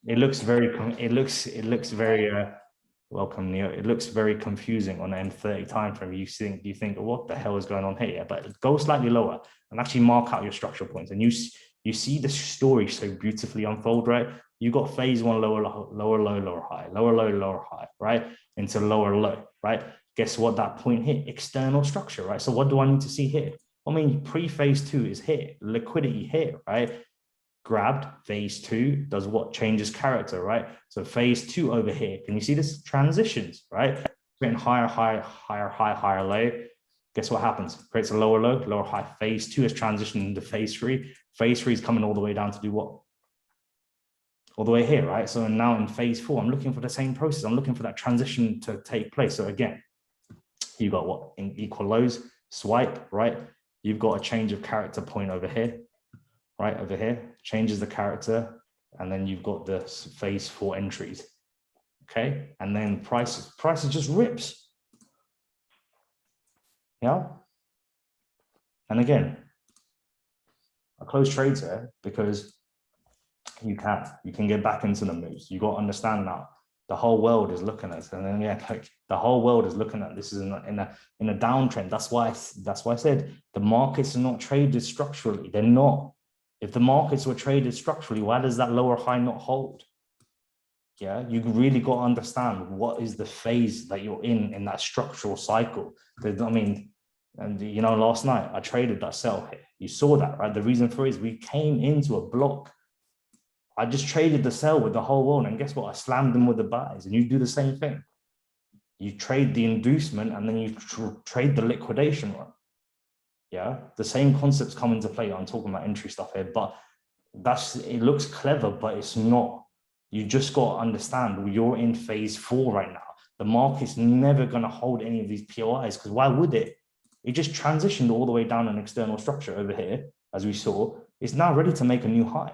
It looks very, welcome, Neo. It looks very confusing on the M30 time frame. You think, what the hell is going on here? Yeah, but go slightly lower and actually mark out your structural points, and you see the story so beautifully unfold, right? You got phase one, lower low, lower high, lower low, lower high, right? Into lower low, right? Guess what that point here? External structure, right? So what do I need to see here? I mean, pre-phase two is here, liquidity here, right? Grabbed, phase two does what? Changes character, right? So phase two over here, can you see this? Transitions, right? Getting higher, higher, higher, high, higher low. Guess what happens? Creates a lower low, lower high. Phase two is transitioned into phase three. Phase three is coming all the way down to do what? All the way here, right? So now in phase four, I'm looking for the same process. I'm looking for that transition to take place. So again, you got what? In equal lows, swipe, right? You've got a change of character point over here, right? Over here, changes the character. And then you've got the phase four entries. Okay. And then prices just rips. Yeah. And again, I close trades here because you can get back into the moves. You got to understand now. The whole world is looking at it, and then yeah, like the whole world is looking at this is in a downtrend. That's why I said the markets are not traded structurally. They're not. If the markets were traded structurally, why does that lower high not hold? Yeah, you really got to understand what is the phase that you're in that structural cycle. I mean, and you know, last night I traded that sell here. You saw that, right? The reason for it is we came into a block. I just traded the sell with the whole world, and guess what? I slammed them with the buys, and you do the same thing. You trade the inducement, and then you trade the liquidation run. Yeah, the same concepts come into play. I'm talking about entry stuff here, but it looks clever, but it's not. You just got to understand you're in phase four right now. The market's never going to hold any of these POIs because why would it? It just transitioned all the way down an external structure over here, as we saw. It's now ready to make a new high.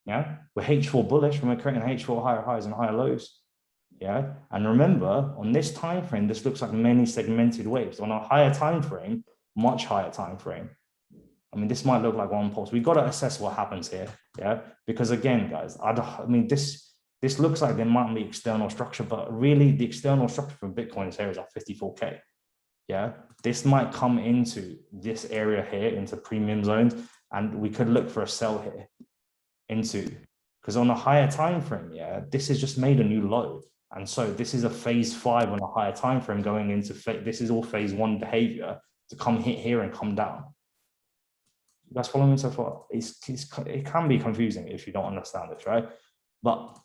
Yeah, we're H4 bullish when we're creating H4 higher highs and higher lows. Yeah, and remember on this time frame, this looks like many segmented waves. On a higher time frame, much higher time frame. I mean, this might look like one pulse. We've got to assess what happens here. Yeah, because again, guys, I mean, this looks like there might be external structure, but really the external structure for Bitcoin here is at 54K. Yeah, this might come into this area here, into premium zones, and we could look for a sell here into, because on a higher time frame, yeah, this has just made a new low. And so this is a phase 5 on a higher time frame going into this is all phase 1 behavior to come hit here and come down. You guys follow me so far? It can be confusing if you don't understand this, right? But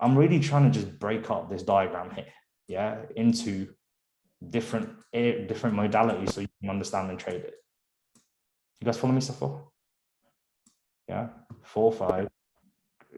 I'm really trying to just break up this diagram here, yeah, into different modalities so you can understand and trade it. You guys follow me so far? Yeah, 4, 5,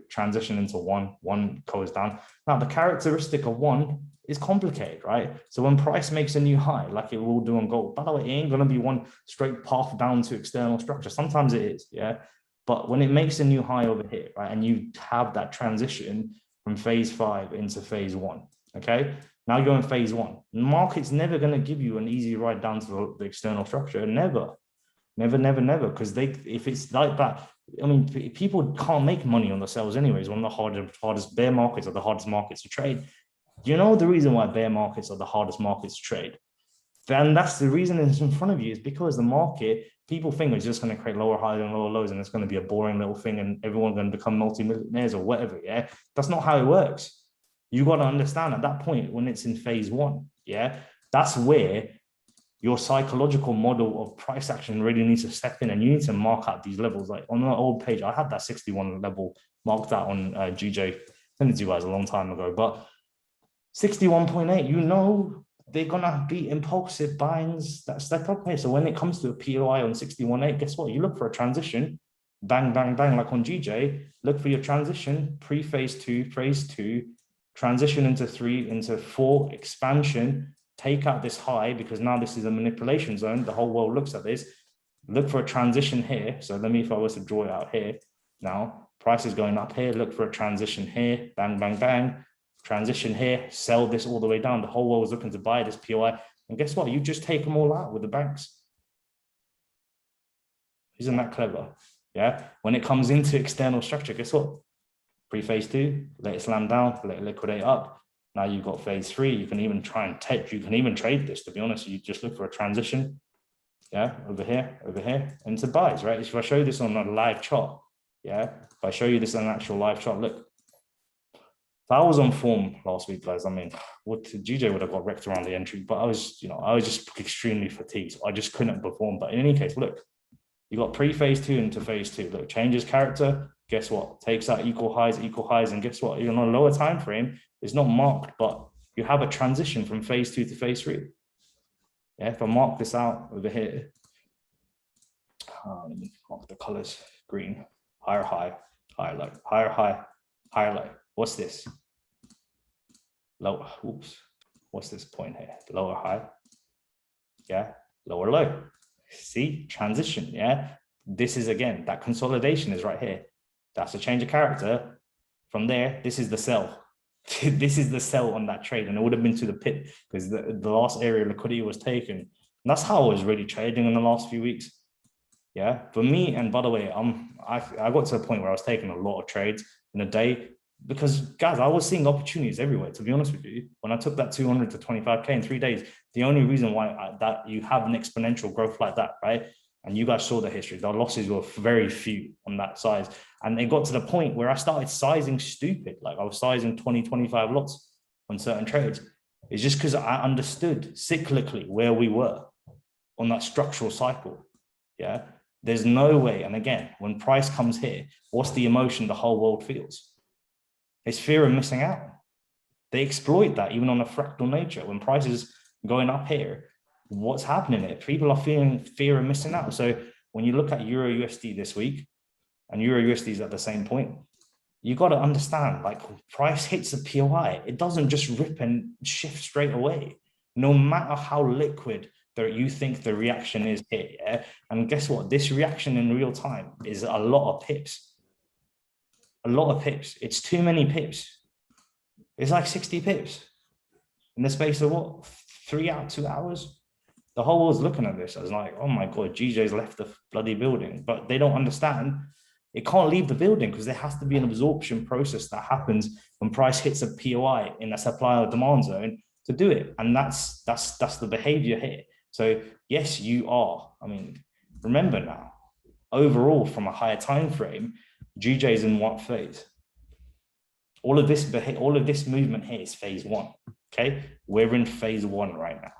transition into 1 goes down. Now the characteristic of 1 is complicated, right? So when price makes a new high, like it will do on gold, by the way, it ain't gonna be one straight path down to external structure. Sometimes it is, yeah. But when it makes a new high over here, right, and you have that transition from phase 5 into phase 1, okay? Now you're in phase 1. The market's never gonna give you an easy ride down to the external structure, never, because if it's like that, I mean, people can't make money on the sales anyways. One of the hardest bear markets are the hardest markets to trade. Do you know the reason why bear markets are the hardest markets to trade? Then that's the reason it's in front of you, is because the market, people think it's just going to create lower highs and lower lows, and it's going to be a boring little thing and everyone's going to become multimillionaires or whatever. Yeah, that's not how it works. You got to understand at that point when it's in phase 1, yeah, that's where your psychological model of price action really needs to step in, and you need to mark out these levels. Like on the old page, I had that 61 level marked out on GJ. Sent it to you guys a long time ago, but 61.8, you know, they're gonna be impulsive buyings that step up here. So when it comes to a POI on 61.8, guess what? You look for a transition, bang, bang, bang, like on GJ, look for your transition, pre-phase 2, phase 2, transition into 3, into 4, expansion, take out this high, because now this is a manipulation zone. The whole world looks at this. Look for a transition here. So let me, if I was to draw it out here, now price is going up here. Look for a transition here. Bang, bang, bang. Transition here. Sell this all the way down. The whole world is looking to buy this POI. And guess what? You just take them all out with the banks. Isn't that clever? Yeah. When it comes into external structure, guess what? Pre-phase 2, let it slam down, let it liquidate up. Now you've got phase 3. You can even try and you can even trade this, to be honest. You just look for a transition, yeah, over here, into buys, right? If I show this on a live chart, yeah, if I show you this on an actual live chart, look, if I was on form last week, guys, I mean, what GJ would have got wrecked around the entry, but I was just extremely fatigued. So I just couldn't perform. But in any case, look, you got pre-phase 2 into phase 2. Look, changes character. Guess what? Takes out equal highs, and guess what? You're on a lower time frame. It's not marked, but you have a transition from phase 2 to phase 3. Yeah, if I mark this out over here, let me mark the colors: green, higher high, higher low, higher high, higher low. What's this? Lower. Oops. What's this point here? Lower high. Yeah, lower low. See, transition. Yeah, this is again that consolidation is right here. That's a change of character. From there, this is the sell. This is the sell on that trade, and it would have been to the pit because the last area of liquidity was taken. And that's how I was really trading in the last few weeks. Yeah, for me, and by the way, I got to a point where I was taking a lot of trades in a day because, guys, I was seeing opportunities everywhere. To be honest with you, when I took that 200 to 25K in 3 days, the only reason why that you have an exponential growth like that, right? And you guys saw the history. The losses were very few on that size. And it got to the point where I started sizing stupid. Like I was sizing 20, 25 lots on certain trades. It's just because I understood cyclically where we were on that structural cycle. Yeah, there's no way. And again, when price comes here, what's the emotion the whole world feels? It's fear of missing out. They exploit that even on a fractal nature. When price is going up here, what's happening here? People are feeling fear of missing out. So when you look at Euro USD this week, and Euro USD is at the same point, you got to understand, like price hits a POI, it doesn't just rip and shift straight away. no matter how liquid you think the reaction is here, yeah? And guess what? This reaction in real time is a lot of pips. A lot of pips. It's too many pips. It's like 60 pips in the space of what? 2 hours? The whole world's looking at this as like, oh my God, GJ's left the bloody building. But they don't understand it can't leave the building because there has to be an absorption process that happens when price hits a POI in a supply or demand zone to do it. And that's the behavior here. So yes, you are. I mean, remember now, overall from a higher time frame, GJ is in what phase? All of this movement here is phase one. Okay, we're in phase one right now.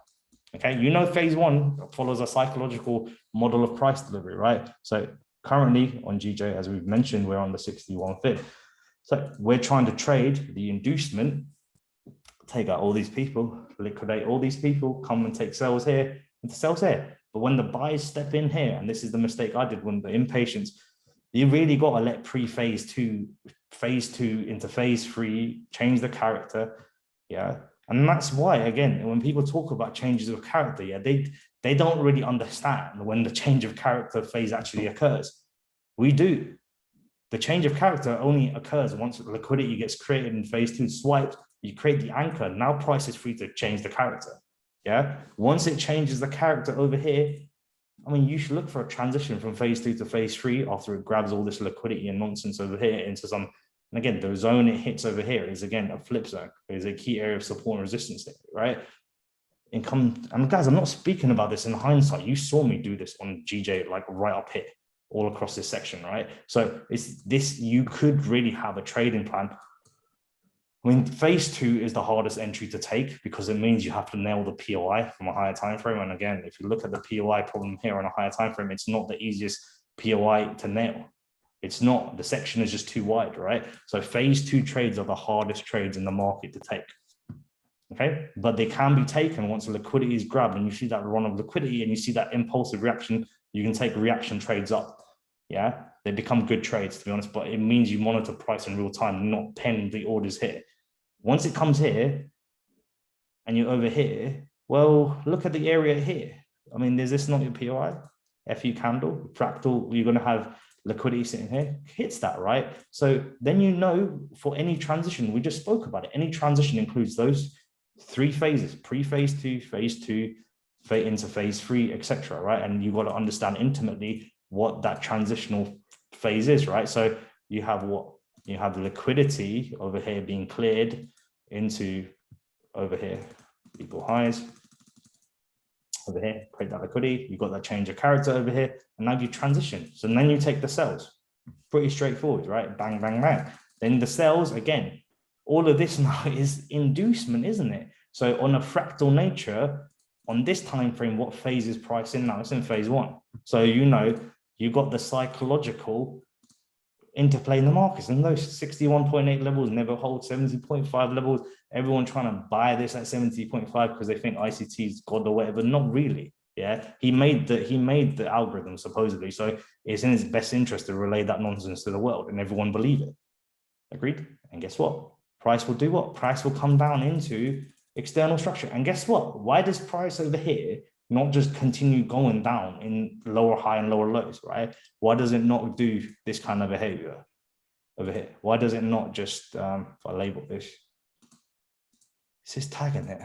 Okay, you know, phase one follows a psychological model of price delivery, right? So currently on GJ, as we've mentioned, we're on the 61 fib. So we're trying to trade the inducement, take out all these people, liquidate all these people, come and take sales here and sales here. But when the buyers step in here, and this is the mistake I did when the impatience, you really got to let phase two into phase three, change the character. Yeah. And that's why, again, when people talk about changes of character, yeah, they don't really understand when the change of character phase actually occurs. We do. The change of character only occurs once liquidity gets created in phase two, swiped, you create the anchor. Now price is free to change the character. Yeah. Once it changes the character over here, I mean, you should look for a transition from phase two to phase three after it grabs all this liquidity and nonsense over here into some. And again, the zone it hits over here is again a flip zone. It's a key area of support and resistance there, right? And guys, I'm not speaking about this in hindsight. You saw me do this on GJ, like right up here, all across this section, right? So it's this, you could really have a trading plan. I mean, phase two is the hardest entry to take because it means you have to nail the POI from a higher time frame. And again, if you look at the POI problem here on a higher time frame, it's not the easiest POI to nail. It's not, the section is just too wide, right? So phase two trades are the hardest trades in the market to take. Okay, but they can be taken once the liquidity is grabbed and you see that run of liquidity and you see that impulsive reaction, you can take reaction trades up. Yeah, they become good trades, to be honest, but it means you monitor price in real time, not pen the orders here. Once it comes here and you're over here, well, look at the area here. I mean, is this not your POI? FU candle, fractal, you're going to have liquidity sitting here, hits that, right? So then you know for any transition, we just spoke about it, any transition includes those three phases, pre-phase two, into phase three, etc., right? And you've got to understand intimately what that transitional phase is, right? So you have what? You have liquidity over here being cleared into over here, equal highs. Over here, create that liquidity, you've got that change of character over here, and now you transition. So then you take the sells. Pretty straightforward, right? Bang, bang, bang. Then the sells, again, all of this now is inducement, isn't it? So on a fractal nature, on this time frame, what phase is price in now? It's in phase one. So you know, you got the psychological interplay in the markets, and those 61.8 levels never hold 70.5 levels. Everyone trying to buy this at 70.5 because they think ICT is God or whatever. Not really. Yeah, he made the algorithm supposedly, so it's in his best interest to relay that nonsense to the world, and everyone believe it. Agreed? And guess what? Price will do what? Price will come down into external structure. And guess what? Why does price over here not just continue going down in lower high and lower lows, right? Why does it not do this kind of behavior over here? Why does it not just, if I label this, it says tagging it.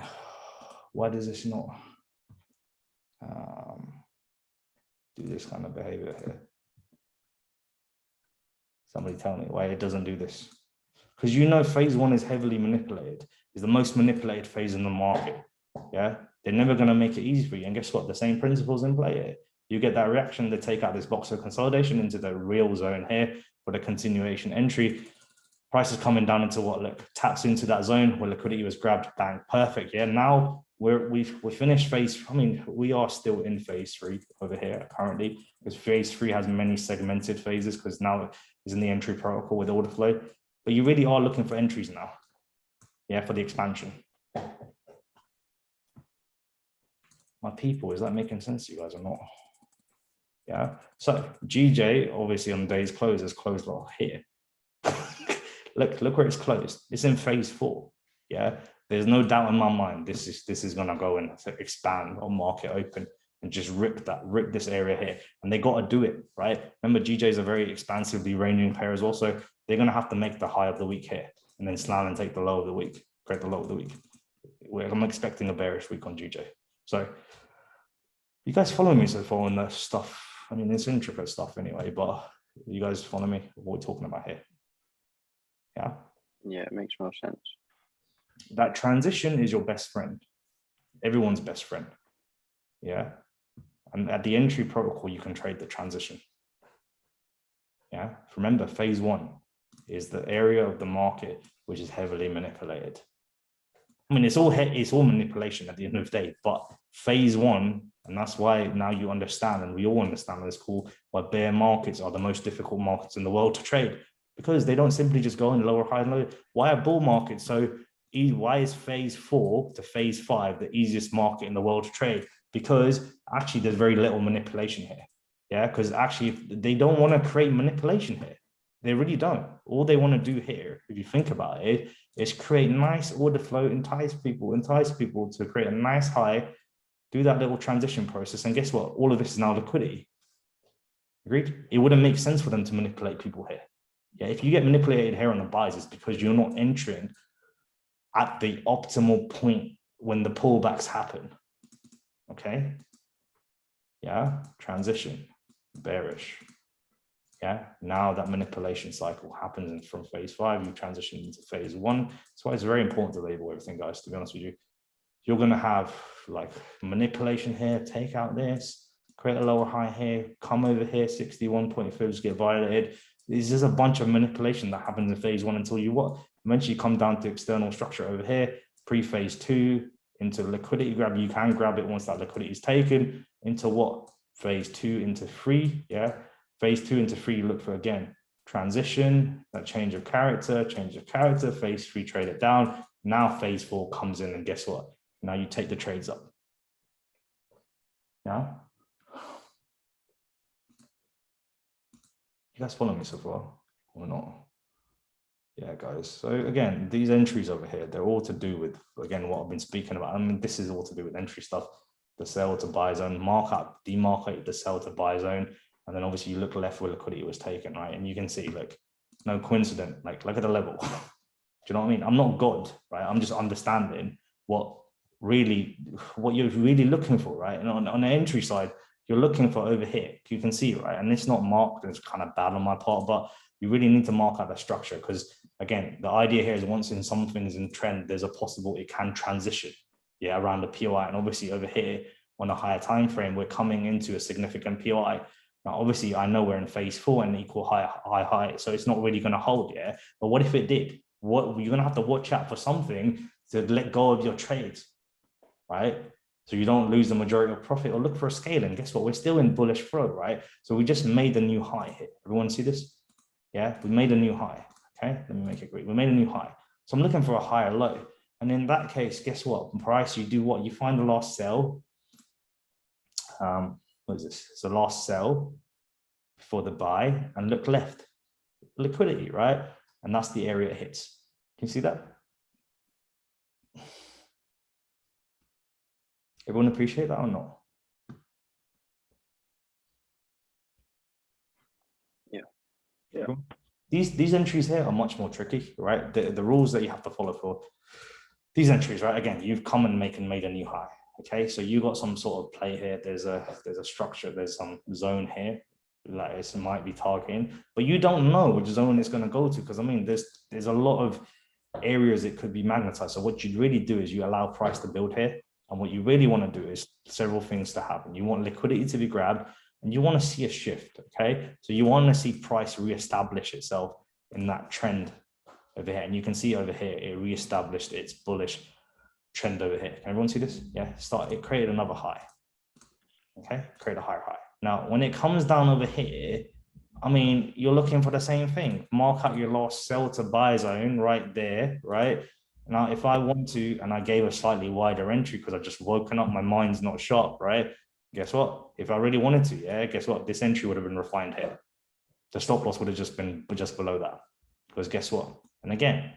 Why does this not do this kind of behavior here? Somebody tell me why it doesn't do this. Because you know phase one is heavily manipulated. It's the most manipulated phase in the market. Yeah, they're never going to make it easy for you. And guess what? The same principles in play here. You get that reaction to take out this box of consolidation into the real zone here for the continuation entry. Price is coming down into what? Look, taps into that zone where liquidity was grabbed. Bang, perfect. Yeah, now we're finished phase. I mean, we are still in phase three over here currently, because phase three has many segmented phases because now it's in the entry protocol with order flow. But you really are looking for entries now. Yeah, for the expansion. My people, is that making sense to you guys or not? Yeah, so GJ obviously on day's close is closed off here. look where it's closed. It's in phase four. Yeah, There's no doubt in my mind this is gonna go and expand on market open and just rip this area here. And they got to do it, right? Remember, GJ is a very expansively ranging pair as well. So they're going to have to make the high of the week here and then slam and take the low of the week, create the low of the week. I'm expecting a bearish week on GJ. So you guys follow me so far on the stuff. I mean, it's intricate stuff anyway, but you guys follow me what we're talking about here. Yeah. Yeah, it makes more sense. That transition is your best friend. Everyone's best friend. Yeah. And at the entry protocol, you can trade the transition. Yeah. Remember, phase one is the area of the market which is heavily manipulated. I mean, it's all manipulation at the end of the day, but phase one, and that's why now you understand, and we all understand at this call, why bear markets are the most difficult markets in the world to trade, because they don't simply just go in lower, high, and low. Why are bull markets so easy? Why is phase 4 to phase 5 the easiest market in the world to trade? Because actually there's very little manipulation here. Yeah, because actually they don't want to create manipulation here. They really don't. All they want to do here, if you think about it, is create nice order flow, entice people to create a nice high, do that little transition process. And guess what? All of this is now liquidity. Agreed? It wouldn't make sense for them to manipulate people here. Yeah, if you get manipulated here on the buys, it's because you're not entering at the optimal point when the pullbacks happen. Okay. Yeah, transition, bearish. Yeah, now that manipulation cycle happens from phase 5, you transition into phase 1. That's why it's very important to label everything, guys, to be honest with you. You're going to have like manipulation here, take out this, create a lower high here, come over here, 61.5s get violated. This is a bunch of manipulation that happens in phase 1 until you eventually come down to external structure over here, pre-phase 2, into liquidity grab. You can grab it once that liquidity is taken into what? Phase 2 into 3. Yeah. Phase 2 into 3, you look for again, transition, that change of character, phase 3, trade it down. Now phase 4 comes in and guess what? Now you take the trades up. Yeah. You guys follow me so far or not? Yeah, guys. So again, these entries over here, they're all to do with, again, what I've been speaking about. I mean, this is all to do with entry stuff, the sell to buy zone, demarcate the sell to buy zone. And then obviously you look left where liquidity was taken, right? And you can see, like, no coincidence, like, look at the level. Do you know what I mean? I'm not God, right? I'm just understanding what you're really looking for, right? And on the entry side, you're looking for over here. You can see, right? And it's not marked, it's kind of bad on my part, but you really need to mark out the structure because, again, the idea here is once in something's in trend, there's a possible it can transition, yeah, around the POI. And obviously over here on a higher time frame, we're coming into a significant POI. Now, obviously, I know we're in phase 4 and equal high, so it's not really going to hold, yeah. But what if it did? What you're going to have to watch out for something to let go of your trades, right? So you don't lose the majority of profit or look for a scale. And guess what? We're still in bullish flow, right? So we just made a new high here. Everyone see this? Yeah, we made a new high. Okay, let me make it great. We made a new high. So I'm looking for a higher low. And in that case, guess what? In price, you do what? You find the last sell. What is this? It's the last sell before the buy and look left. Liquidity, right? And that's the area it hits. Can you see that? Everyone appreciate that or not? Yeah. These entries here are much more tricky, right? The rules that you have to follow for these entries, right? Again, you've come and made a new high. Okay, so you got some sort of play here. There's a structure. There's some zone here, like it might be targeting, but you don't know which zone it's going to go to because I mean, there's a lot of areas it could be magnetized. So what you really do is you allow price to build here, and what you really want to do is several things to happen. You want liquidity to be grabbed, and you want to see a shift. Okay, so you want to see price reestablish itself in that trend over here, and you can see over here it reestablished its bullish trend over here. Can everyone see this? Yeah, it created another high. Okay, create a higher high. Now, when it comes down over here, I mean, you're looking for the same thing. Mark out your last sell to buy zone right there, right? Now, if I want to, and I gave a slightly wider entry because I've just woken up, my mind's not sharp, right? Guess what? If I really wanted to, yeah, guess what? This entry would have been refined here. The stop loss would have just been just below that. Because guess what? And again,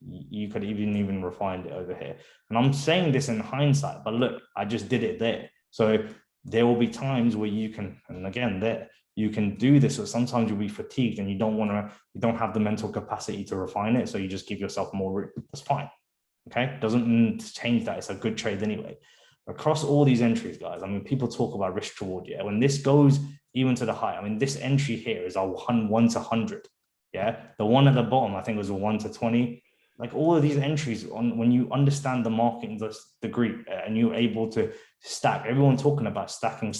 you could even refine it over here. And I'm saying this in hindsight, but look, I just did it there. So there will be times where you can, and again, there you can do this, or sometimes you'll be fatigued and you don't have the mental capacity to refine it. So you just give yourself more room. That's fine. Okay, doesn't change that. It's a good trade anyway. Across all these entries, guys, I mean, people talk about risk reward. Yeah, when this goes even to the high, I mean, this entry here is a 1 to 100. Yeah, the one at the bottom, I think, was a 1 to 20. Like all of these entries, when you understand the market degree and you're able to stack, everyone talking about stacking.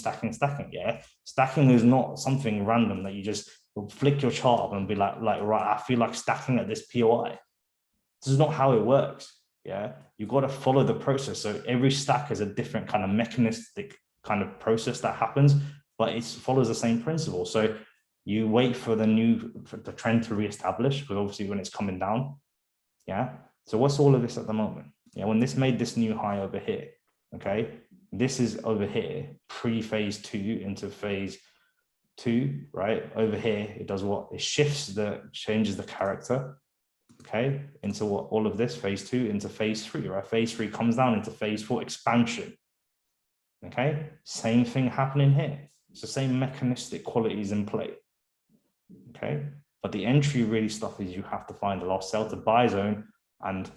Yeah, stacking is not something random that you just flick your chart up and be like, right, I feel like stacking at this POI. This is not how it works. Yeah, you got to follow the process. So every stack is a different kind of mechanistic kind of process that happens, but it follows the same principle. So you wait for the trend to reestablish, because obviously when it's coming down. Yeah. So what's all of this at the moment? Yeah, when this made this new high over here. Okay, this is over here pre-phase 2 into phase 2, right? Over here, it does what? It changes the character. Okay, into what? All of this, phase 2 into phase 3, right? Phase 3 comes down into phase 4 expansion. Okay, same thing happening here. It's the same mechanistic qualities in play. Okay, but the entry really stuff is you have to find the last sell to buy zone and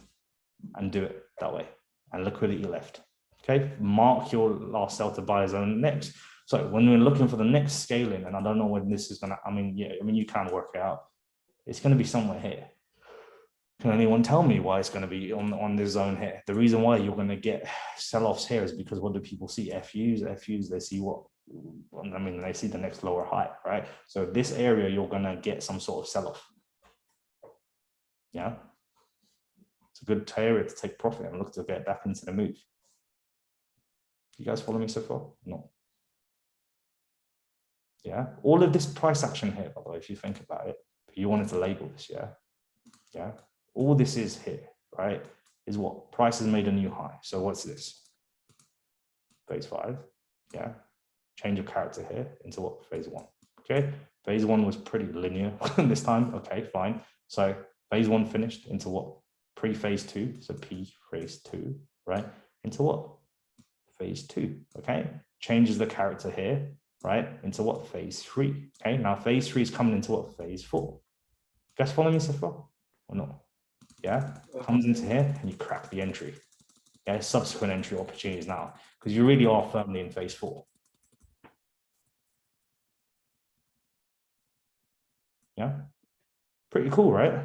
do it that way, and liquidity left. Okay, mark your last sell to buy zone next. So when we're looking for the next scaling, and I don't know when this is gonna, you can work it out. It's going to be somewhere here. Can anyone tell me why it's going to be on this zone here? The reason why you're going to get sell-offs here is because what do people see? FUs, they see what? I mean, they see the next lower high, right? So this area, you're going to get some sort of sell-off. Yeah. It's a good area to take profit and look to get back into the move. You guys follow me so far? No. Yeah. All of this price action here, by the way, if you think about it, if you wanted to label this, yeah. All this is here, right, is what? Price has made a new high. So what's this? Phase 5, yeah. Change of character here into what? Phase 1, okay. Phase 1 was pretty linear this time, okay, fine. So phase 1 finished into what? Pre-phase 2, so P phase 2, right, into what? Phase 2, okay. Changes the character here, right, into what? Phase 3, okay. Now phase 3 is coming into what? Phase 4. You guys follow me so far or not? Yeah, comes into here and you crack the entry. Yeah, subsequent entry opportunities now, because you really are firmly in phase 4. Yeah, pretty cool, right?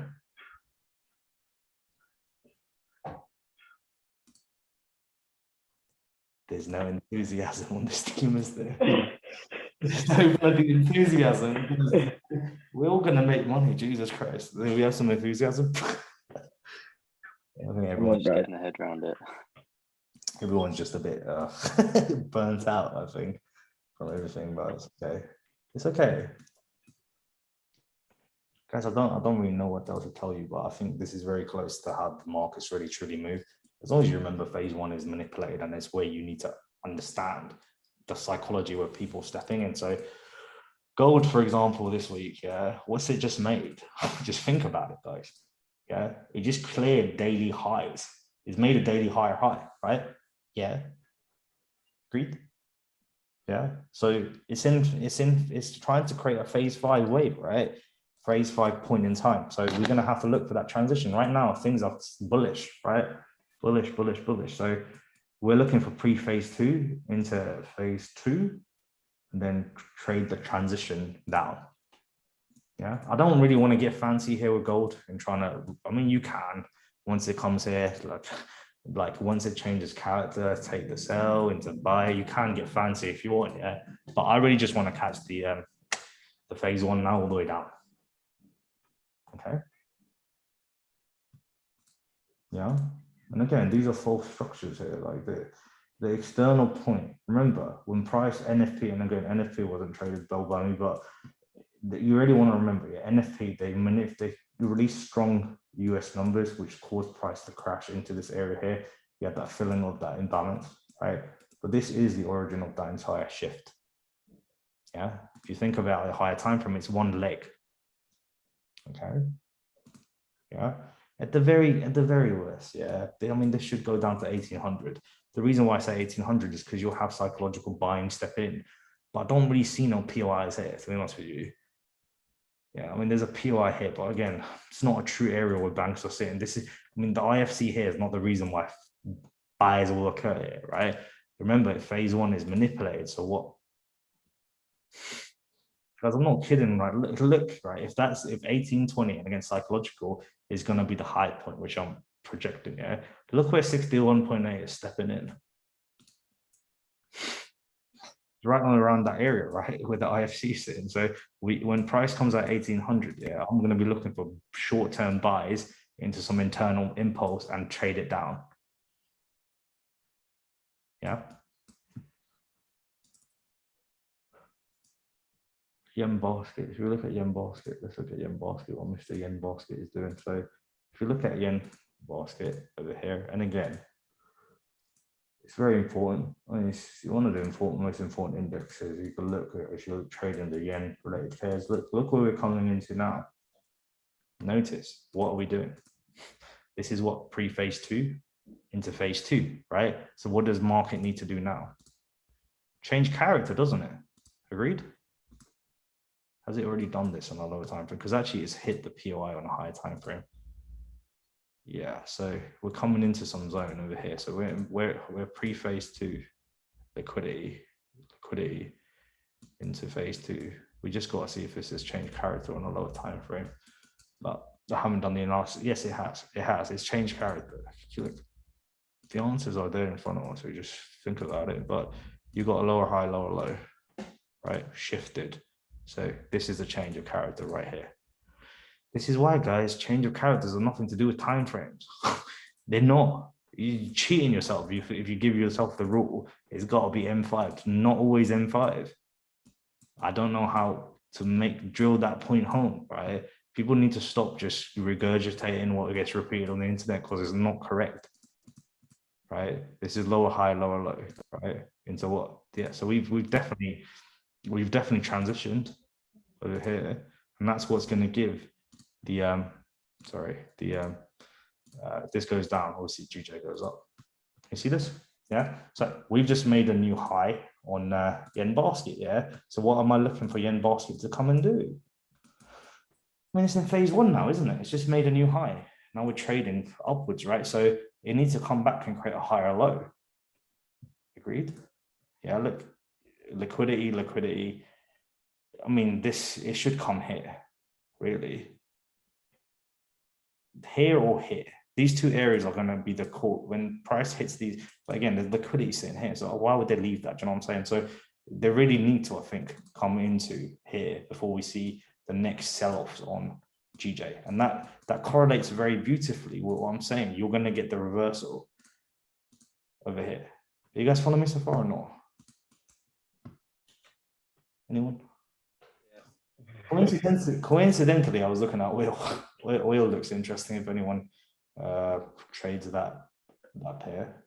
There's no enthusiasm on this team, is there? There's no bloody enthusiasm. We're all gonna make money, Jesus Christ. We have some enthusiasm. I think everyone's just getting their head around it. Everyone's just a bit burnt out, I think, from everything, but it's okay. It's okay. Guys, I don't really know what else to tell you, but I think this is very close to how the markets really truly move. As long as you remember phase 1 is manipulated, and it's where you need to understand the psychology where people stepping in. So gold, for example, this week, yeah, what's it just made? Just think about it, guys. Yeah, it just cleared daily highs. It's made a daily high, right? Yeah. Agreed? Yeah. So it's trying to create a phase 5 wave, right? Phase 5 point in time. So we're going to have to look for that transition. Right now, things are bullish, right? Bullish. So we're looking for pre-phase 2 into phase 2, and then trade the transition down. Yeah, I don't really want to get fancy here with gold and trying to, I mean, you can, once it comes here, like once it changes character, take the sell into buy, you can get fancy if you want, yeah. But I really just want to catch the phase 1 now all the way down. Okay. Yeah. And again, these are false structures here, like the external point. Remember, when price NFP, and again, NFP wasn't traded well by me, but you really want to remember, yeah, NFP, they release strong US numbers, which caused price to crash into this area here. You had that filling of that imbalance, right? But this is the origin of that entire shift. Yeah. If you think about a higher time frame, it's one leg. Okay. Yeah. At the very worst, yeah. I mean, this should go down to 1800. The reason why I say 1800 is because you'll have psychological buying step in, but I don't really see no POIs here, to be honest with you. Yeah, I mean, there's a POI here, but again, it's not a true area where banks are sitting. This is, I mean, the IFC here is not the reason why buys will occur here, right? Remember, phase one is manipulated. So what? Because I'm not kidding, right? Look, right? If 1820 and again psychological is going to be the high point, which I'm projecting, yeah. Look where 61.8 is stepping in. Right on around that area, right, where the IFC sitting. So when price comes at 1800, yeah, I'm going to be looking for short-term buys into some internal impulse and trade it down. Yeah. Yen basket. If you look at yen basket, let's look at yen basket. What Mr. Yen basket is doing. So if you look at yen basket over here, and again, it's very important. I mean, it's one of the most important indexes you can look at if you're trading the yen related pairs. Look where we're coming into now. Notice, what are we doing? This is what pre-phase two into phase two, right? So what does market need to do now? Change character, doesn't it? Agreed? Has it already done this on a lower time frame? Because actually it's hit the POI on a higher time frame. Yeah, so we're coming into some zone over here. So we're pre-phase two liquidity into phase two. We just got to see if this has changed character on a lower time frame. But I haven't done the analysis. Yes, it has. It has. It's changed character. Look, the answers are there in front of us. So just think about it. But you got a lower high, lower low, right? Shifted. So this is a change of character right here. This is why, guys, change of characters have nothing to do with time frames. They're not. You're cheating yourself if you give yourself the rule. It's got to be M5. It's not always M5. I don't know how to drill that point home, right? People need to stop just regurgitating what gets repeated on the internet because it's not correct, right? This is lower high, lower low, right? Into what? Yeah. So we've definitely transitioned over here, and that's what's going to give the this goes down, obviously GJ goes up. You see this? Yeah. So we've just made a new high on yen basket. Yeah. So what am I looking for yen basket to come and do? I mean, it's in phase one now, isn't it? It's just made a new high. Now we're trading upwards, right? So it needs to come back and create a higher low. Agreed? Yeah. Look, liquidity. I mean, it should come here, really. Here or here. These two areas are going to be the core when price hits these. But again, the liquidity sitting here. So why would they leave that? Do you know what I'm saying? So they really need to, I think, come into here before we see the next sell-offs on GJ. And that correlates very beautifully with what I'm saying. You're going to get the reversal over here. Are you guys following me so far or not? Anyone? Coincidentally, I was looking at oil. Oil looks interesting if anyone trades that pair.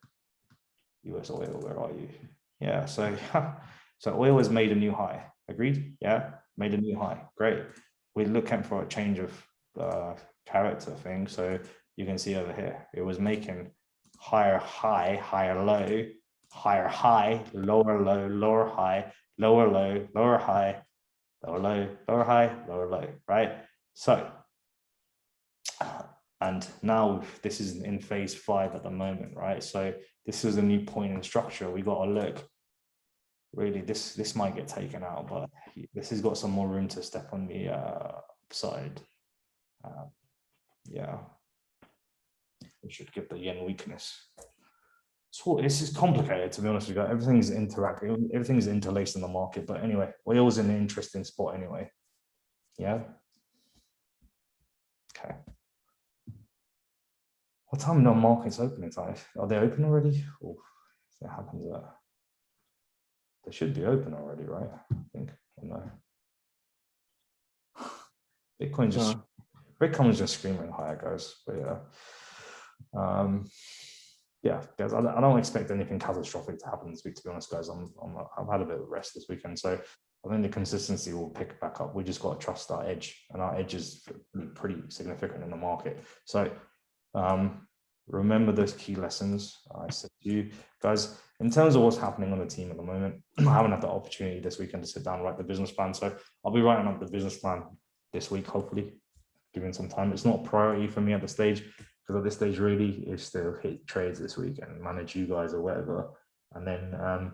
US oil, where are you? Yeah, so oil has made a new high. Agreed? Yeah, made a new high. Great. We're looking for a change of character thing. So you can see over here, it was making higher high, higher low, higher high, lower low, lower high, lower low, lower high, lower low, lower high, lower low, right? So, and now this is in phase 5 at the moment, right? So this is a new point in structure. We got to look. Really, this might get taken out, but this has got some more room to step on the side. Yeah, we should give the yen weakness. So this is complicated, to be honest with you. Everything's interacting, everything's interlaced in the market. But anyway, oil's in an interesting spot anyway. Yeah. Okay. What time are markets opening time? Are they open already? Oh, if that happens, they should be open already, right? I think. No. Bitcoin's just screaming higher, guys. But yeah. Yeah, guys, I don't expect anything catastrophic to happen this week, to be honest, guys. I've had a bit of rest this weekend, so I think the consistency will pick back up. We just got to trust our edge, and our edge is pretty significant in the market. So Remember those key lessons I said to you guys. In terms of what's happening on the team at the moment, I haven't had the opportunity this weekend to sit down and write the business plan. So I'll be writing up the business plan this week, hopefully, given some time. It's not a priority for me at the stage, because at this stage really is to hit trades this week and manage you guys or whatever. And then,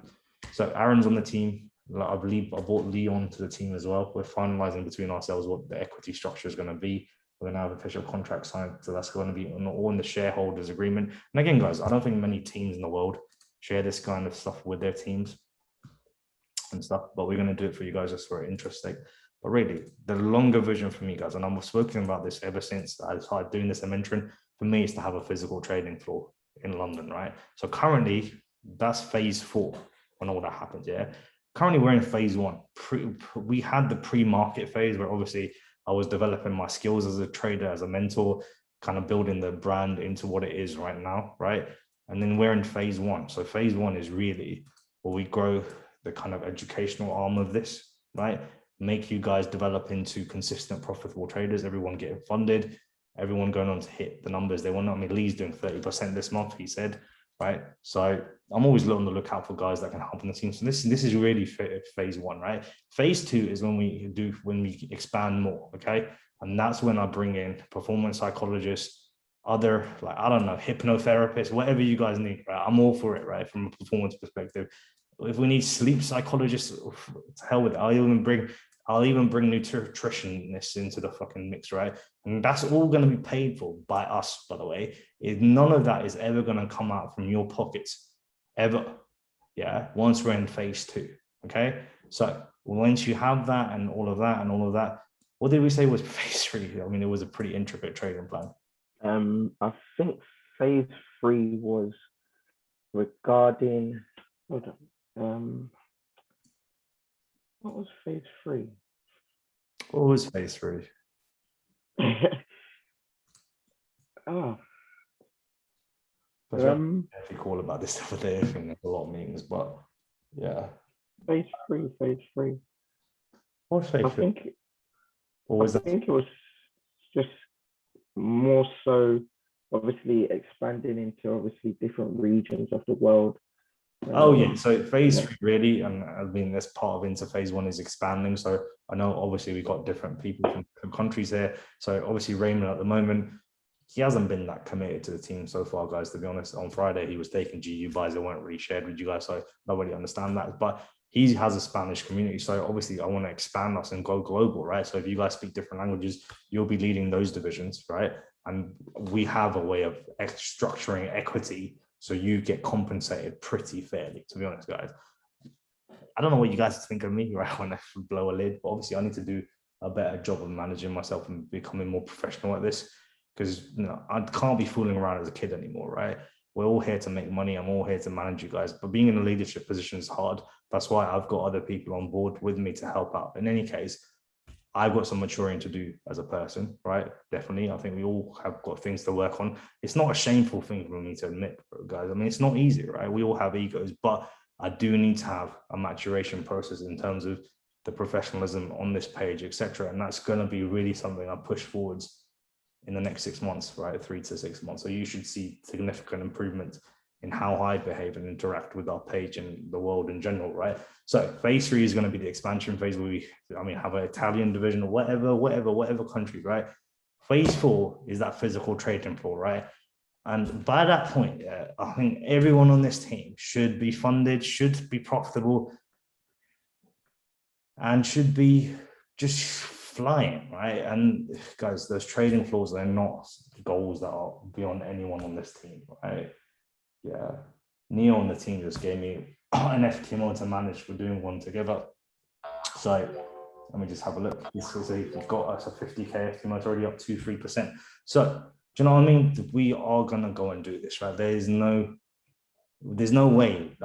so Aaron's on the team. I believe I brought Leon to the team as well. We're finalizing between ourselves what the equity structure is going to be. We're going to have official contract signed, so that's going to be all in the shareholders agreement. And again, guys, I don't think many teams in the world share this kind of stuff with their teams and stuff, but we're going to do it for you guys just for interest sake. But really, the longer vision for me, guys, and I've spoken about this ever since I started doing this and mentoring, for me is to have a physical trading floor in London, right? So currently, that's phase 4 when all that happens, yeah? Currently, we're in phase 1. We had the pre-market phase where obviously I was developing my skills as a trader, as a mentor, kind of building the brand into what it is right now, right? And then we're in phase 1. So phase 1 is really where we grow the kind of educational arm of this, right? Make you guys develop into consistent, profitable traders, everyone getting funded, everyone going on to hit the numbers they want. I mean, Lee's doing 30% this month, he said, right? So I'm always on the lookout for guys that can help in the team. So this is really phase 1, right? Phase 2 is when we expand more, okay? And that's when I bring in performance psychologists, other, like, I don't know, hypnotherapists, whatever you guys need, right? I'm all for it, right? From a performance perspective. If we need sleep psychologists, to hell with it. I'll even bring nutritionists into the fucking mix, right? And that's all going to be paid for by us, by the way. None of that is ever going to come out from your pockets, ever. Yeah, once we're in phase 2, okay? So once you have that and all of that, what did we say was phase 3? I mean, it was a pretty intricate trading plan. I think phase 3 was regarding, hold on, what was phase 3? What was phase 3? Oh. If you call about this the other day, I think there's a lot of meetings, but yeah. Phase 3. What's phase 3? I think it was just more so obviously expanding into obviously different regions of the world. Oh yeah, so phase 3 really, and I mean this part of into phase 1 is expanding. So I know obviously we've got different people from different countries here. So obviously Raymond at the moment, he hasn't been that committed to the team so far, guys, to be honest. On Friday he was taking GU buys that weren't really shared with you guys, so nobody understand that. But he has a Spanish community, so obviously I want to expand us and go global, right? So if you guys speak different languages, you'll be leading those divisions, right? And we have a way of structuring equity so you get compensated pretty fairly, to be honest, guys. I don't know what you guys think of me, right, when I blow a lid, but obviously I need to do a better job of managing myself and becoming more professional at this, because I can't be fooling around as a kid anymore, right? We're all here to make money. I'm all here to manage you guys, but being in a leadership position is hard. That's why I've got other people on board with me to help out. In any case, I've got some maturing to do as a person, right? Definitely. I think we all have got things to work on. It's not a shameful thing for me to admit, guys. I mean, it's not easy, right? We all have egos, but I do need to have a maturation process in terms of the professionalism on this page, etc. And that's going to be really something I push forwards in the next 6 months, right? 3 to 6 months. So you should see significant improvement in how I behave and interact with our page and the world in general, right? So phase 3 is going to be the expansion phase where we, have an Italian division or whatever country, right? Phase 4 is that physical trading floor, right? And by that point, yeah, I think everyone on this team should be funded, should be profitable, and should be just flying, right? And guys, those trading floors, they're not goals that are beyond anyone on this team, right? Yeah, Neo on the team just gave me an FTMO to manage. We're doing one together. So let me just have a look. This is we've got us a 50k FTMO. It's already up 2-3%. So do you know what I mean? We are gonna go and do this, right? There's no way.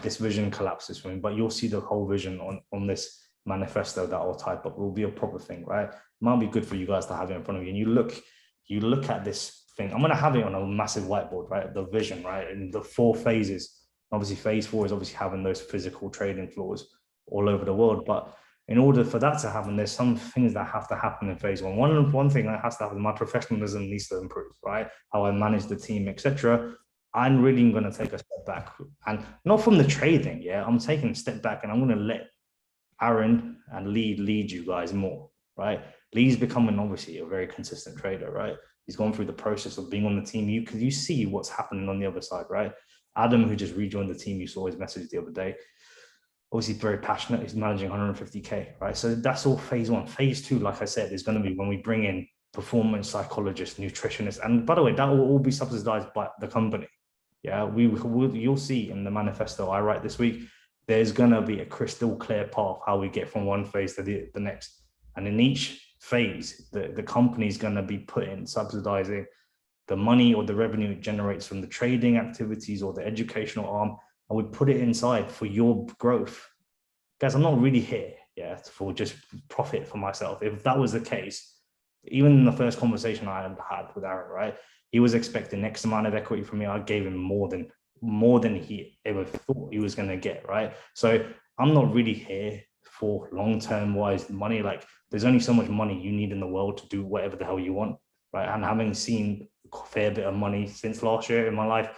This vision collapses for me. But you'll see the whole vision on this manifesto that I'll type up. It will be a proper thing, right? It might be good for you guys to have it in front of you. And you look at this. I'm going to have it on a massive whiteboard, right? The vision, right? And the 4 phases. Obviously, phase 4 is obviously having those physical trading floors all over the world. But in order for that to happen, there's some things that have to happen in phase one. One thing that has to happen, my professionalism needs to improve, right? How I manage the team, etc. I'm really going to take a step back, and not from the trading. Yeah, I'm taking a step back, and I'm going to let Aaron and Lee lead you guys more, right? Lee's becoming obviously a very consistent trader, right? He's gone through the process of being on the team. You see what's happening on the other side, right? Adam, who just rejoined the team, you saw his message the other day. Obviously very passionate. He's managing 150K, right? So that's all phase one. Phase two, like I said, is going to be when we bring in performance psychologists, nutritionists. And by the way, that will all be subsidized by the company. Yeah, you'll see in the manifesto I write this week, there's going to be a crystal clear path how we get from one phase to the next. And in each phase, the company is going to be putting, subsidizing the money or the revenue it generates from the trading activities or the educational arm, and we put it inside for your growth. Guys, I'm not really here, yeah, for just profit for myself. If that was the case, even in the first conversation I had with Aaron, right, he was expecting X amount of equity from me. I gave him more than he ever thought he was going to get, right? So I'm not really here for long-term wise money. Like, there's only so much money you need in the world to do whatever the hell you want, right? And having seen a fair bit of money since last year in my life,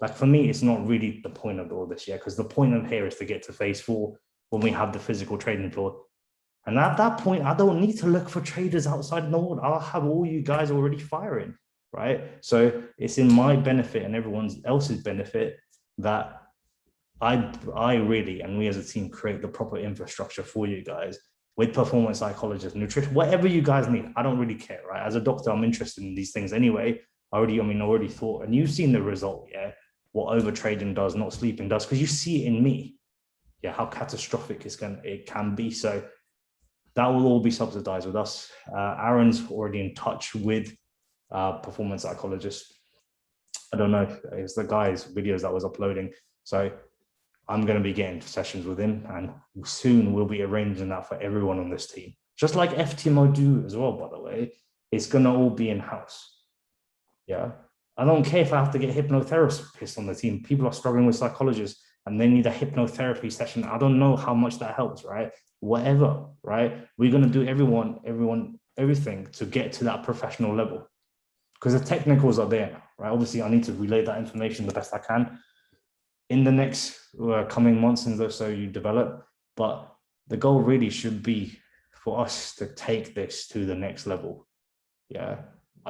like, for me, it's not really the point of all this, yeah, because the point of here is to get to phase 4 when we have the physical trading floor. And at that point, I don't need to look for traders outside the world. I'll have all you guys already firing, right? So it's in my benefit and everyone else's benefit that I really, and we as a team, create the proper infrastructure for you guys with performance psychologists, nutrition, whatever you guys need. I don't really care, right? As a doctor, I'm interested in these things anyway. I already thought, and you've seen the result, yeah, what overtrading does, not sleeping does, because you see it in me, yeah, how catastrophic it can be. So that will all be subsidized with us. Aaron's already in touch with performance psychologists. I don't know if it's the guy's videos that was uploading. So I'm going to be getting sessions with him, and soon we'll be arranging that for everyone on this team. Just like FTMO do as well, by the way. It's going to all be in-house. Yeah. I don't care if I have to get hypnotherapists on the team. People are struggling with psychologists and they need a hypnotherapy session. I don't know how much that helps, right? Whatever, right? We're going to do everything to get to that professional level, because the technicals are there, right? Obviously, I need to relay that information the best I can in the next coming months and so you develop. But the goal really should be for us to take this to the next level. Yeah.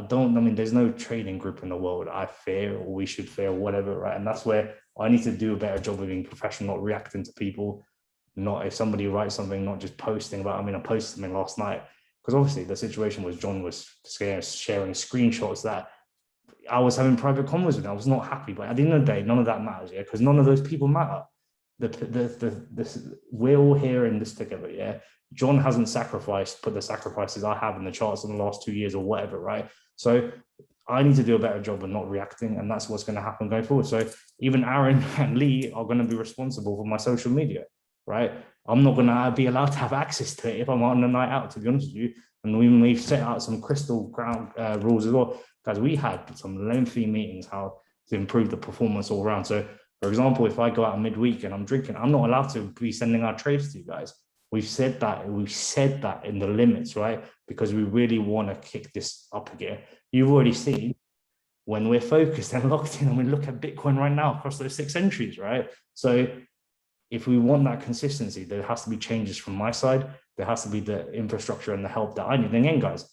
There's no trading group in the world I fear, or we should fear, whatever, right? And that's where I need to do a better job of being professional, not reacting to people, not if somebody writes something, not just posting about, I posted something last night, because obviously the situation was John was sharing screenshots that I was having private conversations with. I was not happy, but at the end of the day, none of that matters, yeah, because none of those people matter. We're all here in this together, yeah. John hasn't put the sacrifices I have in the charts in the last 2 years or whatever, right? So I need to do a better job of not reacting, and that's what's going to happen going forward. So even Aaron and Lee are going to be responsible for my social media, right? I'm not going to be allowed to have access to it if I'm on a night out, to be honest with you. And we've set out some crystal ground rules as well, guys. We had some lengthy meetings how to improve the performance all around. So, for example, if I go out midweek and I'm drinking, I'm not allowed to be sending our trades to you guys. We've said that in the limits, right? Because we really want to kick this up again. You've already seen when we're focused and locked in, and we look at Bitcoin right now across those 6 entries, right? So if we want that consistency, there has to be changes from my side. There has to be the infrastructure and the help that I need. And again, guys,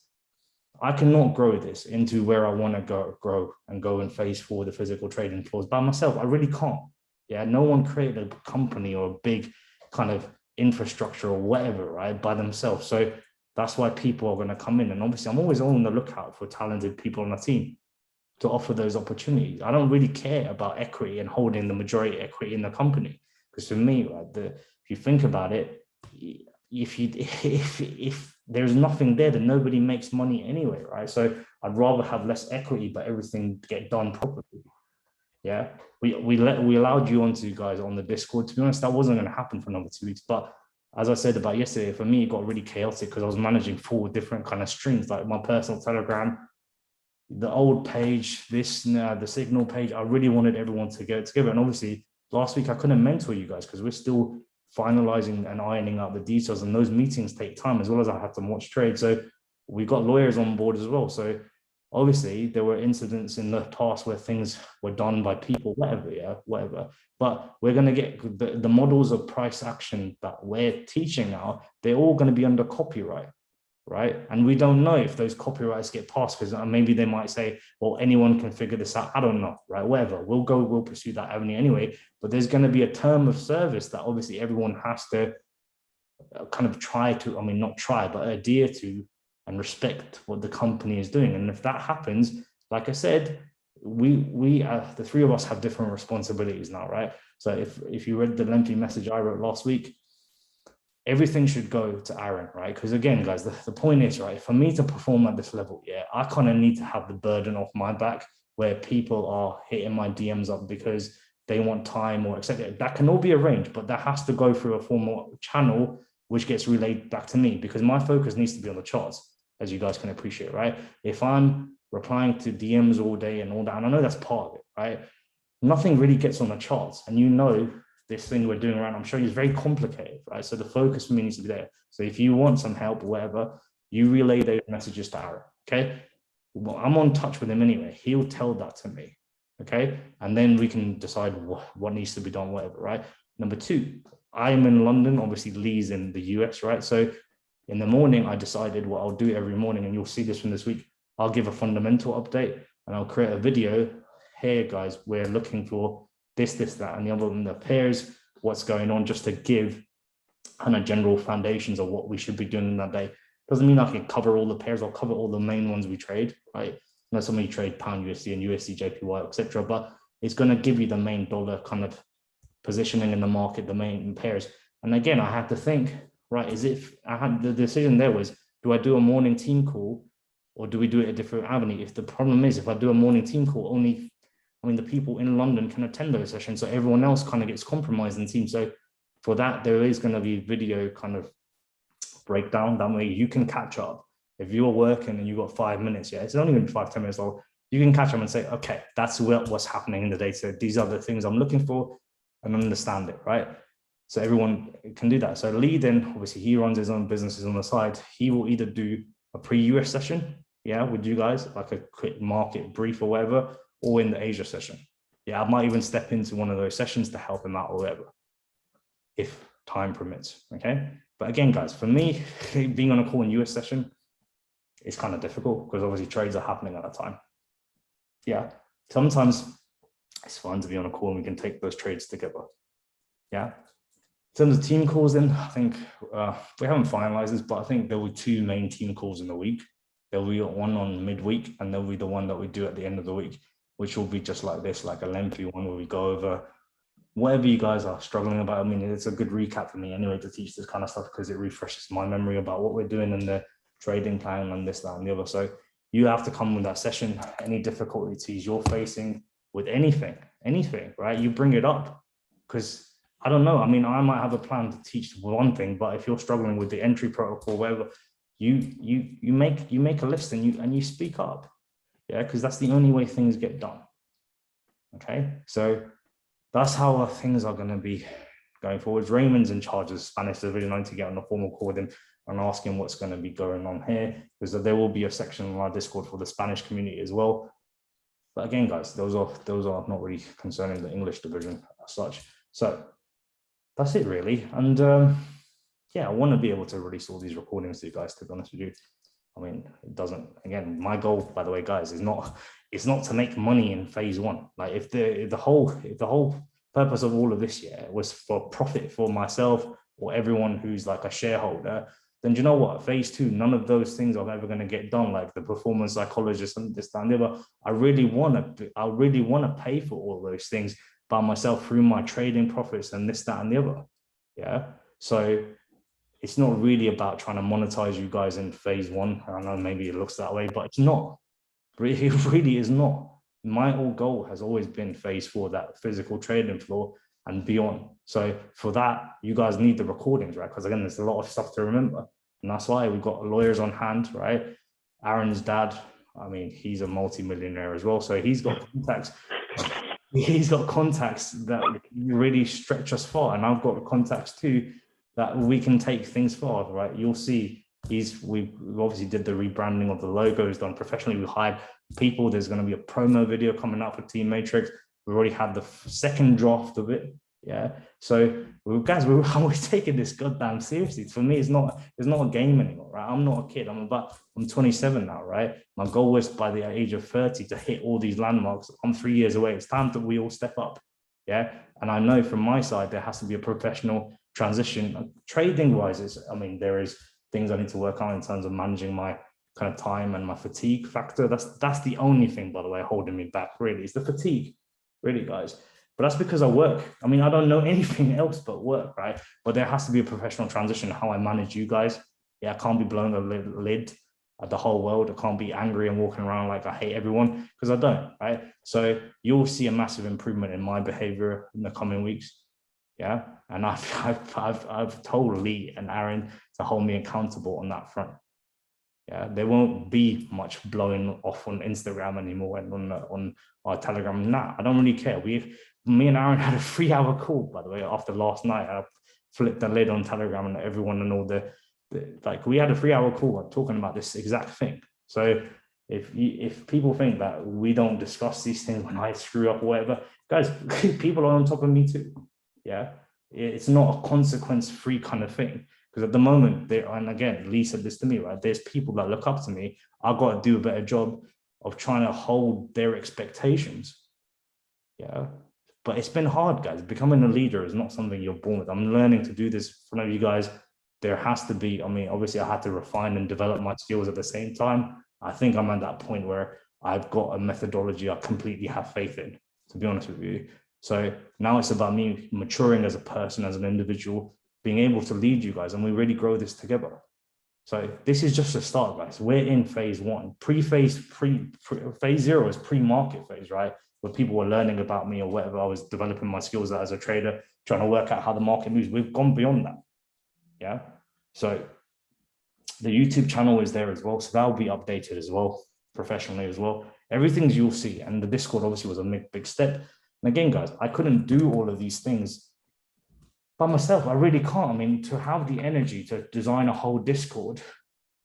I cannot grow this into where I want to grow and go in phase 4, the physical trading floors by myself. I really can't. Yeah, no one created a company or a big kind of infrastructure or whatever, right, by themselves. So that's why people are going to come in. And obviously, I'm always on the lookout for talented people on the team to offer those opportunities. I don't really care about equity and holding the majority equity in the company, because for me, right, if you think about it, if there's nothing there, then nobody makes money anyway, right? So I'd rather have less equity, but everything get done properly. Yeah, we allowed you onto, guys, on the Discord. To be honest, that wasn't going to happen for another 2 weeks. But as I said about yesterday, for me, it got really chaotic because I was managing 4 different kind of streams, like my personal Telegram, the old page, the Signal page. I really wanted everyone to get together. And obviously, last week I couldn't mentor you guys because we're still finalizing and ironing out the details, and those meetings take time, as well as I had to watch trade. So we got lawyers on board as well. So obviously there were incidents in the past where things were done by people, whatever. But we're going to get the models of price action that we're teaching now, they're all going to be under copyright, right? And we don't know if those copyrights get passed, because maybe they might say, well, anyone can figure this out. I don't know, right? Whatever, we'll pursue that avenue anyway. But there's going to be a term of service that obviously everyone has to kind of try to, I mean, not try, but adhere to and respect what the company is doing. And if that happens, like I said, we the three of us have different responsibilities now, right? So if you read the lengthy message I wrote last week, everything should go to Aaron, right? Because again, guys, the point is, right, for me to perform at this level, I kind of need to have the burden off my back where people are hitting my DMs up because they want time or etc. That can all be arranged, but that has to go through a formal channel which gets relayed back to me, because my focus needs to be on the charts, as you guys can appreciate, right? If I'm replying to DMs all day and all that, and I know that's part of it, right? Nothing really gets on the charts. And you know, this thing we're doing around, I'm showing you, is very complicated, right? So the focus for me needs to be there. So if you want some help or whatever, you relay those messages to Aaron, okay? Well, I'm on touch with him anyway. He'll tell that to me, okay? And then we can decide what needs to be done, whatever, right? Number two, I'm in London, obviously Lee's in the US, right? So in the morning, I decided what I'll do every morning, and you'll see this from this week, I'll give a fundamental update and I'll create a video. Here, guys, we're looking for this, that, and the other, and the pairs, what's going on, just to give kind of general foundations of what we should be doing in that day. Doesn't mean I can cover all the pairs. I'll cover all the main ones we trade, right? I know some of you trade pound USD and USD JPY, etc. But it's going to give you the main dollar kind of positioning in the market, the main pairs. And again, I had to think, right, I had the decision there was, do I do a morning team call or do we do it a different avenue? If the problem is, if I do a morning team call, only, I mean, the people in London can attend those sessions, so everyone else kind of gets compromised in the team. So for that, there is going to be video kind of breakdown. That way you can catch up. If you're working and you've got 5 minutes, it's only going to be 5-10 minutes long, you can catch up and say, okay, that's what's happening in the data. These are the things I'm looking for, and understand it, right? So everyone can do that. So Lee then, obviously he runs his own businesses on the side. He will either do a pre-US session, with you guys, like a quick market brief or whatever, or in the Asia session. I might even step into one of those sessions to help him out or whatever, if time permits, okay? But again, guys, for me, being on a call in US session, it's kind of difficult because obviously trades are happening at that time. Sometimes it's fun to be on a call and we can take those trades together. In terms of team calls, then I think we haven't finalized this, but I think there will be 2 main team calls in the week. There'll be one on midweek, and there'll be the one that we do at the end of the week, which will be just like this, like a lengthy one where we go over whatever you guys are struggling about. I mean, it's a good recap for me anyway to teach this kind of stuff, because it refreshes my memory about what we're doing and the trading plan and this, that, and the other. So you have to come with that session. Any difficulties you're facing with anything, right? You bring it up, because I don't know. I mean, I might have a plan to teach one thing, but if you're struggling with the entry protocol, whatever, you make a list and you speak up, because that's the only way things get done. Okay, so that's how things are going to be going forward. Raymond's in charge of the Spanish division. I need to get on a formal call with him and ask him what's going to be going on here, because there will be a section on our Discord for the Spanish community as well. But again, guys, those are not really concerning the English division as such. So that's it really. And I want to be able to release all these recordings to you guys, to be honest with you. I mean, it doesn't, again, my goal, by the way, guys, is not to make money in phase 1. Like if the whole purpose of all of this was for profit for myself or everyone who's like a shareholder, then do you know what? Phase 2, none of those things are ever going to get done, like the performance psychologist and this, that, and the other. I really want to pay for all those things by myself through my trading profits and this, that, and the other. So it's not really about trying to monetize you guys in phase 1. I know maybe it looks that way, but it's not. It really is not. My whole goal has always been phase 4, that physical trading floor and beyond. So for that, you guys need the recordings, right? Because again, there's a lot of stuff to remember. And that's why we've got lawyers on hand, right? Aaron's dad, I mean, he's a multi-millionaire as well. So he's got contacts. he's got contacts that really stretch us far, and I've got contacts too that we can take things far, right? You'll see we obviously did the rebranding of the logos done professionally. We hired people. There's going to be a promo video coming out for Team Matrix. We already had the second draft of it. Yeah. So guys, we're taking this goddamn seriously. For me, it's not a game anymore, right? I'm not a kid. I'm 27 now, right? My goal was by the age of 30 to hit all these landmarks. I'm 3 years away. It's time that we all step up. Yeah. And I know from my side, there has to be a professional transition. Trading wise, there is things I need to work on in terms of managing my kind of time and my fatigue factor. That's the only thing, by the way, holding me back, really. It's the fatigue, really, guys. But that's because I work. I don't know anything else but work, right? But there has to be a professional transition, how I manage you guys. Yeah, I can't be blowing a lid at the whole world. I can't be angry and walking around like I hate everyone, because I don't, right? So you'll see a massive improvement in my behavior in the coming weeks. Yeah, and I've told Lee and Aaron to hold me accountable on that front. Yeah, there won't be much blowing off on Instagram anymore and on our Telegram. Nah, I don't really care. Me and Aaron had a 3-hour call, by the way, after last night. I flipped the lid on Telegram and everyone and all we had a 3-hour call talking about this exact thing. So if people think that we don't discuss these things when I screw up or whatever, guys, people are on top of me too. Yeah, it's not a consequence-free kind of thing. Because at the moment, and again, Lee said this to me, right? There's people that look up to me. I've got to do a better job of trying to hold their expectations. Yeah, but it's been hard, guys. Becoming a leader is not something you're born with. I'm learning to do this in front of you guys. There has to be, obviously I had to refine and develop my skills at the same time. I think I'm at that point where I've got a methodology I completely have faith in, to be honest with you. So now it's about me maturing as a person, as an individual, being able to lead you guys, and we really grow this together. So this is just a start, guys. We're in phase one. Phase 0 is pre-market phase, right? Where people were learning about me or whatever. I was developing my skills as a trader, trying to work out how the market moves. We've gone beyond that. Yeah. So the YouTube channel is there as well. So that will be updated as well, professionally as well. Everything you'll see. And the Discord obviously was a big step. And again, guys, I couldn't do all of these things by myself. I really can't. To have the energy to design a whole Discord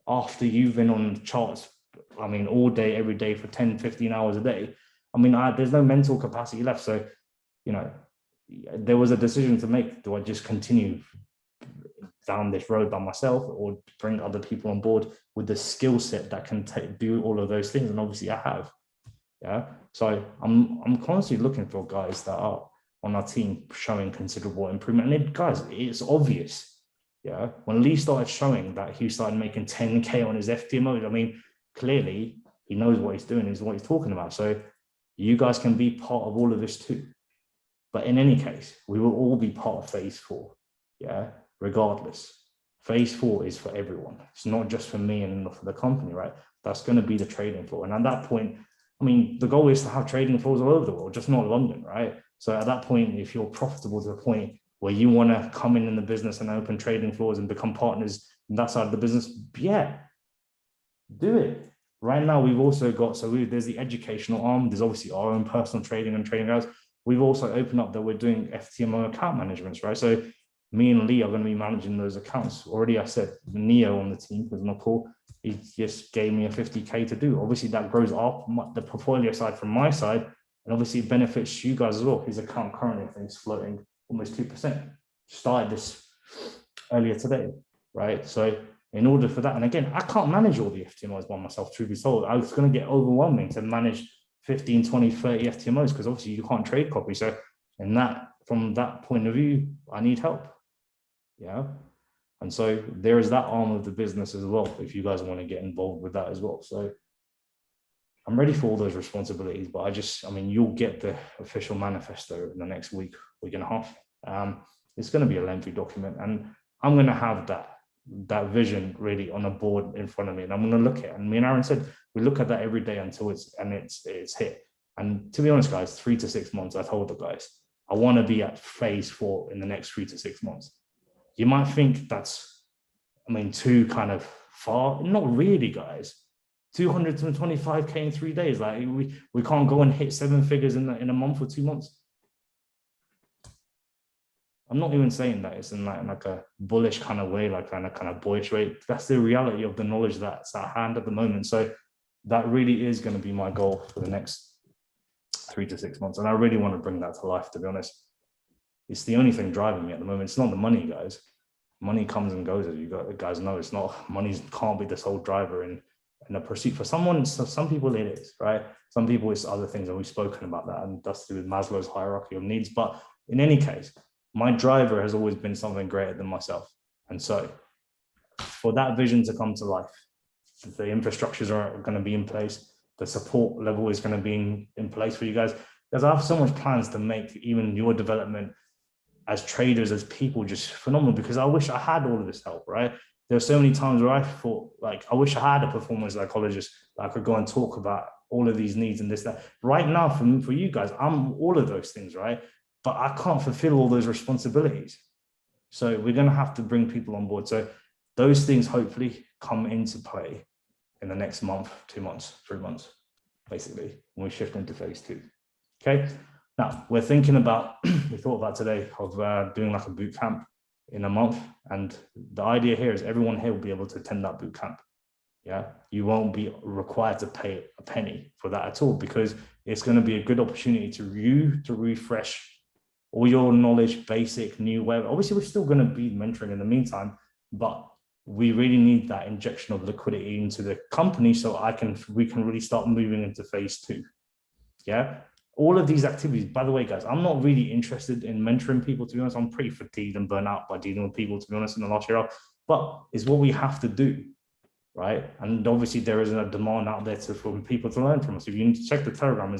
after you've been on charts, all day, every day for 10, 15 hours a day, there's no mental capacity left. So, there was a decision to make. Do I just continue down this road by myself, or bring other people on board with the skill set that can do all of those things? And obviously I have. Yeah. So I'm constantly looking for guys that are on our team showing considerable improvement. And guys, it's obvious. Yeah. When Lee started showing that he started making 10K on his FTMOs, clearly he knows what he's doing, is what he's talking about. So you guys can be part of all of this too. But in any case, we will all be part of phase 4. Yeah. Regardless, phase 4 is for everyone. It's not just for me and for the company, right? That's going to be the trading floor. And at that point, the goal is to have trading floors all over the world, just not London, right? So at that point, if you're profitable to the point where you want to come in the business and open trading floors and become partners in that side of the business, yeah, do it. Right now, we've also got, there's the educational arm. There's obviously our own personal trading and trading guys. We've also opened up that we're doing FTMO account management, right? So me and Lee are going to be managing those accounts. Already I said Neo on the team, because Nicole, he just gave me a 50K to do. Obviously that grows up the portfolio side from my side, and obviously it benefits you guys as well. His account currently, I think, is floating almost 2%. Started this earlier today, right? So in order for that, and again, I can't manage all the FTMOs by myself, truth be told. I was going to get overwhelming to manage 15, 20, 30 FTMOs, because obviously you can't trade copy. So from that point of view, I need help. Yeah. And so there is that arm of the business as well, if you guys want to get involved with that as well. So I'm ready for all those responsibilities, but you'll get the official manifesto in the next week and a half. It's going to be a lengthy document, and I'm going to have that vision really on a board in front of me, and I'm going to look at it. And me and Aaron said, we look at that every day until it's hit. And to be honest, guys, 3 to 6 months, I told the guys, I want to be at phase 4 in the next 3 to 6 months. You might think that's, too kind of far. Not really, guys. 225K in 3 days. Like we can't go and hit 7 figures in a month or 2 months. I'm not even saying that it's in like a bullish kind of way, like kind of boyish way. That's the reality of the knowledge that's at hand at the moment. So that really is going to be my goal for the next 3 to 6 months. And I really want to bring that to life, to be honest. It's the only thing driving me at the moment. It's not the money, guys. Money comes and goes, as you guys know. It's not, money can't be the sole driver in a pursuit. For some people it is, right? Some people it's other things, and we've spoken about that, and that's to do with Maslow's hierarchy of needs. But in any case, my driver has always been something greater than myself. And so for that vision to come to life, the infrastructures are going to be in place. The support level is going to be in place for you guys. Because I have so much plans to make even your development as traders, as people, just phenomenal, because I wish I had all of this help, right? There are so many times where I thought, like, I wish I had a performance psychologist that I could go and talk about all of these needs and this, that. Right now, for you guys, I'm all of those things, right? But I can't fulfill all those responsibilities. So we're going to have to bring people on board. So those things hopefully come into play in the next month, 2 months, 3 months, basically, when we shift into phase 2. Okay. Now we're thinking about, we thought about today of doing like a boot camp in a month. And the idea here is everyone here will be able to attend that boot camp. Yeah. You won't be required to pay a penny for that at all, because it's going to be a good opportunity to refresh all your knowledge, basic, new web. Obviously, we're still going to be mentoring in the meantime, but we really need that injection of liquidity into the company so we can really start moving into phase 2. Yeah. All of these activities, by the way, guys, I'm not really interested in mentoring people, to be honest. I'm pretty fatigued and burnt out by dealing with people, to be honest, in the last year, but it's what we have to do, right? And obviously there is a demand out there for people to learn from us. If you check the Telegram,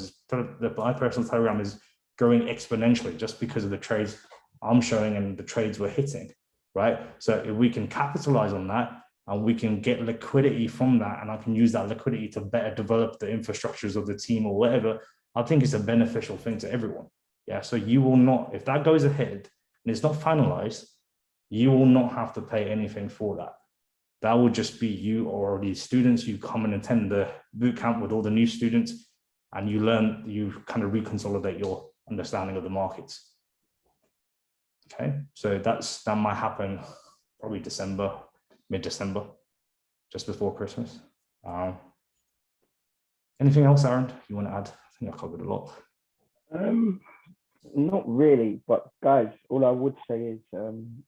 my personal Telegram is growing exponentially just because of the trades I'm showing and the trades we're hitting, right? So if we can capitalize on that and we can get liquidity from that, and I can use that liquidity to better develop the infrastructures of the team or whatever, I think it's a beneficial thing to everyone. Yeah, so you will not, if that goes ahead and it's not finalized, you will not have to pay anything for that. That will just be you or the students. You come and attend the boot camp with all the new students, and you learn, you kind of reconsolidate your understanding of the markets. Okay, so that might happen probably December, mid-December, just before Christmas. Anything else, Aaron, you want to add? I think I covered a lot. Not really, but guys, all I would say is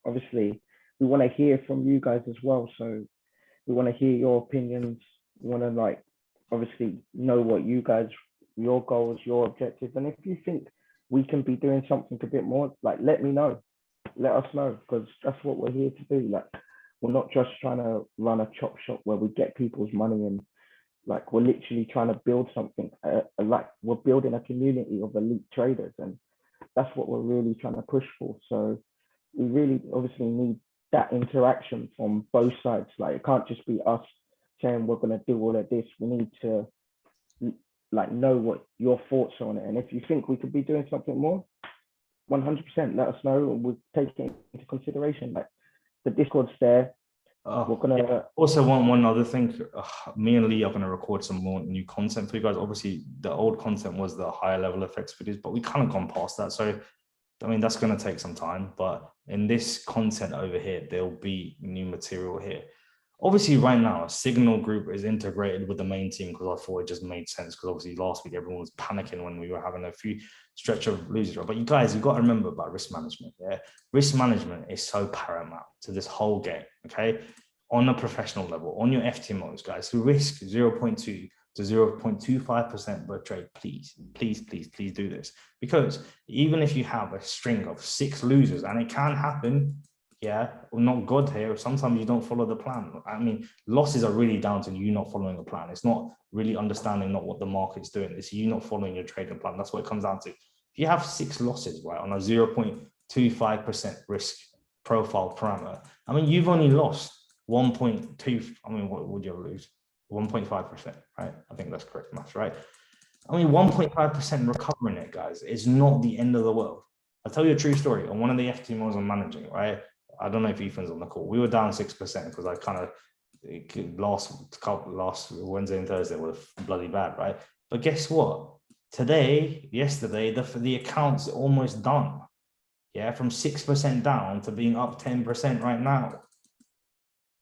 obviously we want to hear from you guys as well. So we want to hear your opinions. We want to obviously know what you guys, your goals, your objectives, and if you think we can be doing something a bit more, let me know. Let us know, because that's what we're here to do. We're not just trying to run a chop shop where we get people's money, and we're literally trying to build something. We're building a community of elite traders, and that's what we're really trying to push for. So we really obviously need that interaction from both sides. It can't just be us saying we're going to do all of this. We need to know what your thoughts are on it, and if you think we could be doing something more, 100% let us know, and we'll take it into consideration. The Discord's there. We're gonna also one other thing. Me and Lee are going to record some more new content for you guys. Obviously, the old content was the higher level effects videos, but we kind of gone past that. So, I mean, that's going to take some time. But in this content over here, there'll be new material here. Obviously, right now, a Signal group is integrated with the main team because I thought it just made sense. Because obviously, last week everyone was panicking when we were having a few stretch of losers. But you guys, you've got to remember about risk management. Yeah, risk management is so paramount to this whole game. Okay, on a professional level, on your FTMOs, guys, so risk 0.2 to 0.25% per trade. Please do this, because even if you have a string of 6 losers, and it can happen. Yeah, well, not God here. Sometimes you don't follow the plan. I mean, losses are really down to you not following a plan. It's not really understanding not what the market's doing. It's you not following your trading plan. That's what it comes down to. If you have 6 losses, right, on a 0.25% risk profile parameter, I mean, you've only lost 1.2. I mean, what would you lose? 1.5%, right? I think that's correct maths, right? I mean, 1.5% recovering it, guys, is not the end of the world. I'll tell you a true story. On one of the FTMOs I'm managing, right? I don't know if Ethan's on the call. We were down 6% because I kind of last Wednesday and Thursday were bloody bad, right? But guess what? Yesterday, the account's almost done. Yeah, from 6% down to being up 10% right now.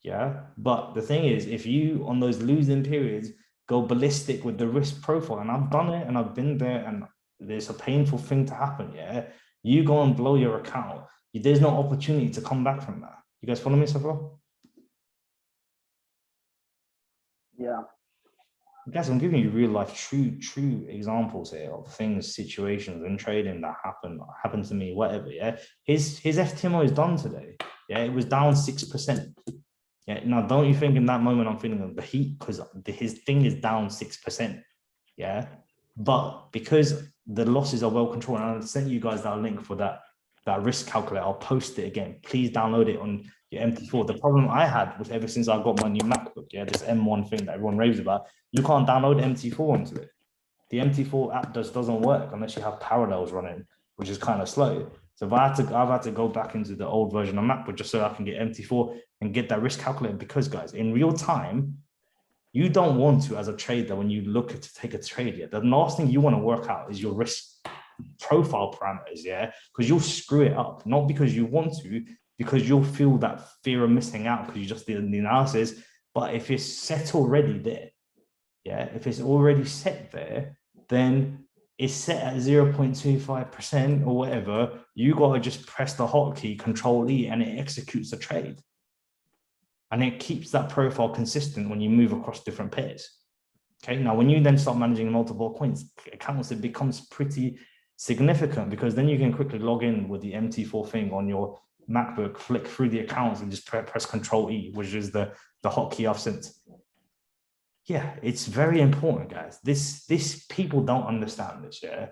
Yeah, but the thing is, if you on those losing periods go ballistic with the risk profile, and I've done it and I've been there, and there's a painful thing to happen. Yeah, you go and blow your account. There's no opportunity to come back from that. You guys follow me so far? Yeah. Guys, I'm giving you real life, true examples here of things, situations in trading that happened to me, whatever. Yeah, his FTMO is done today. Yeah, it was down 6%. Yeah, now don't you think in that moment I'm feeling the heat because his thing is down 6%. Yeah, but because the losses are well controlled, and I'll send you guys that link for that risk calculator. I'll post it again. Please download it on your MT4. The problem I had was ever since I got my new MacBook, yeah, this M1 thing that everyone raves about, you can't download MT4 onto it. The MT4 app doesn't work unless you have Parallels running, which is kind of slow. So I've had to go back into the old version of MacBook just so I can get MT4 and get that risk calculator, because guys, in real time, you don't want to, as a trader, when you look to take a trade, yeah, the last thing you want to work out is your risk profile parameters, yeah, because you'll screw it up, not because you want to, because you'll feel that fear of missing out because you just did the analysis. But if it's set already there, yeah, if it's already set there, then it's set at 0.25% or whatever. You got to just press the hotkey Control E and it executes the trade. And it keeps that profile consistent when you move across different pairs. Okay, now when you then start managing multiple coins accounts, it becomes pretty significant, because then you can quickly log in with the MT4 thing on your MacBook, flick through the accounts and just press Control E, which is the hotkey I've sent. Yeah, it's very important, guys. This people don't understand this. Yeah,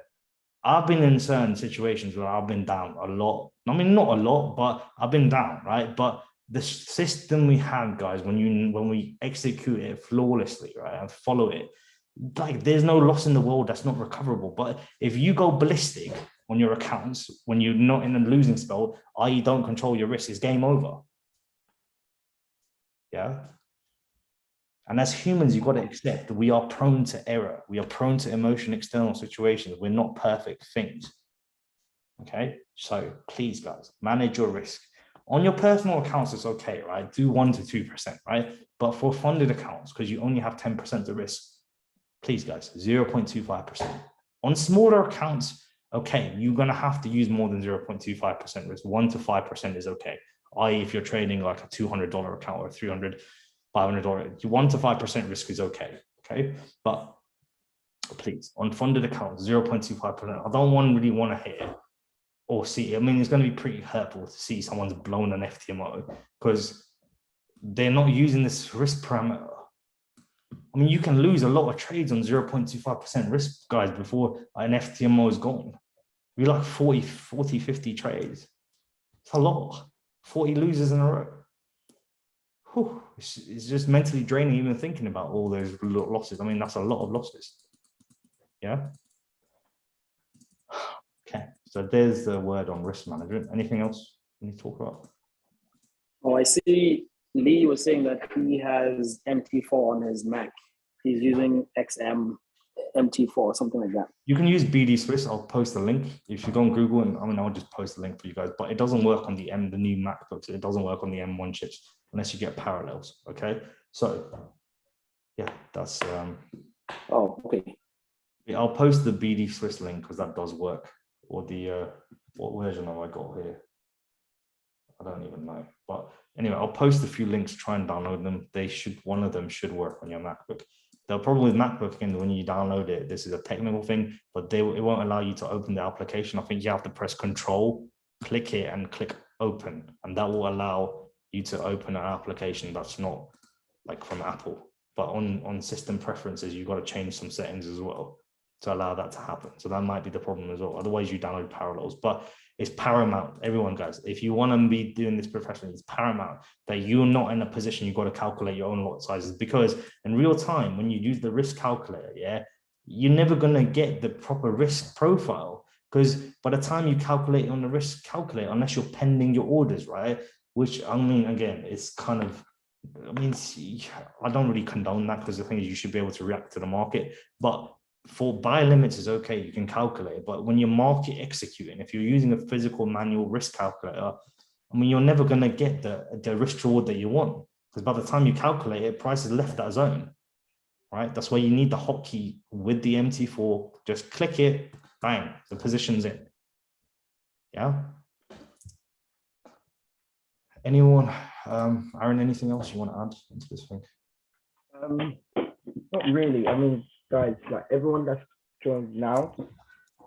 I've been in certain situations where I've been down a lot. I mean, not a lot, but I've been down, right? But the system we have, guys, when we execute it flawlessly, right, and follow it, like there's no loss in the world that's not recoverable. But if you go ballistic on your accounts when you're not in a losing spell, i.e. don't control your risk, it's game over. Yeah. And as humans, you've got to accept that we are prone to error. We are prone to emotion, external situations. We're not perfect things. Okay. So please, guys, manage your risk. On your personal accounts, it's okay, right? Do 1 to 2%, right? But for funded accounts, because you only have 10% of risk, please, guys, 0.25%. On smaller accounts, okay, you're going to have to use more than 0.25% risk. 1 to 5% is okay. I.e., if you're trading like a $200 account or $300, $500, 1 to 5% risk is okay. Okay, but please, on funded accounts, 0.25%. I don't really want to hear or see. I mean, it's going to be pretty hurtful to see someone's blown an FTMO because they're not using this risk parameter. I mean, you can lose a lot of trades on 0.25% risk, guys, before an FTMO is gone. You're like 40, 50 trades. It's a lot. 40 losers in a row. Whew, it's just mentally draining even thinking about all those losses. I mean, that's a lot of losses. Yeah. Okay, so there's the word on risk management. Anything else we need to talk about? Oh, I see Lee was saying that he has MT4 on his Mac. He's using XM MT4 or something like that. You can use BD Swiss. I'll post the link. If you go on Google, and I mean, I'll just post the link for you guys, but it doesn't work on the new MacBooks. It doesn't work on the M1 chips unless you get Parallels. Okay. So yeah, that's Oh, okay. Yeah, I'll post the BD Swiss link because that does work. Or the what version have I got here? I don't even know. But anyway, I'll post a few links, try and download them. One of them should work on your MacBook. The problem with MacBook, again, when you download it, this is a technical thing, but it won't allow you to open the application. I think you have to press Control, click it, and click Open, and that will allow you to open an application that's not like from Apple. But on system preferences, you've got to change some settings as well to allow that to happen. So that might be the problem as well. Otherwise, you download Parallels. But it's paramount, everyone, guys. If you want to be doing this professionally, it's paramount that you're not in a position you've got to calculate your own lot sizes, because in real time, when you use the risk calculator, yeah, you're never going to get the proper risk profile, because by the time you calculate on the risk calculator, unless you're pending your orders, right? Which, I mean, again, it's kind of I mean, I don't really condone that, because the thing is you should be able to react to the market. But for buy limits is okay, you can calculate it. But when you're market executing, if you're using a physical manual risk calculator, I mean, you're never going to get the risk reward that you want, because by the time you calculate it, price is left that zone, right? That's why you need the hotkey with the MT4. Just click it, bang, the position's in. Yeah. Anyone, Aaron, anything else you want to add into this thing? Not really. I mean, guys, like everyone that's joined now,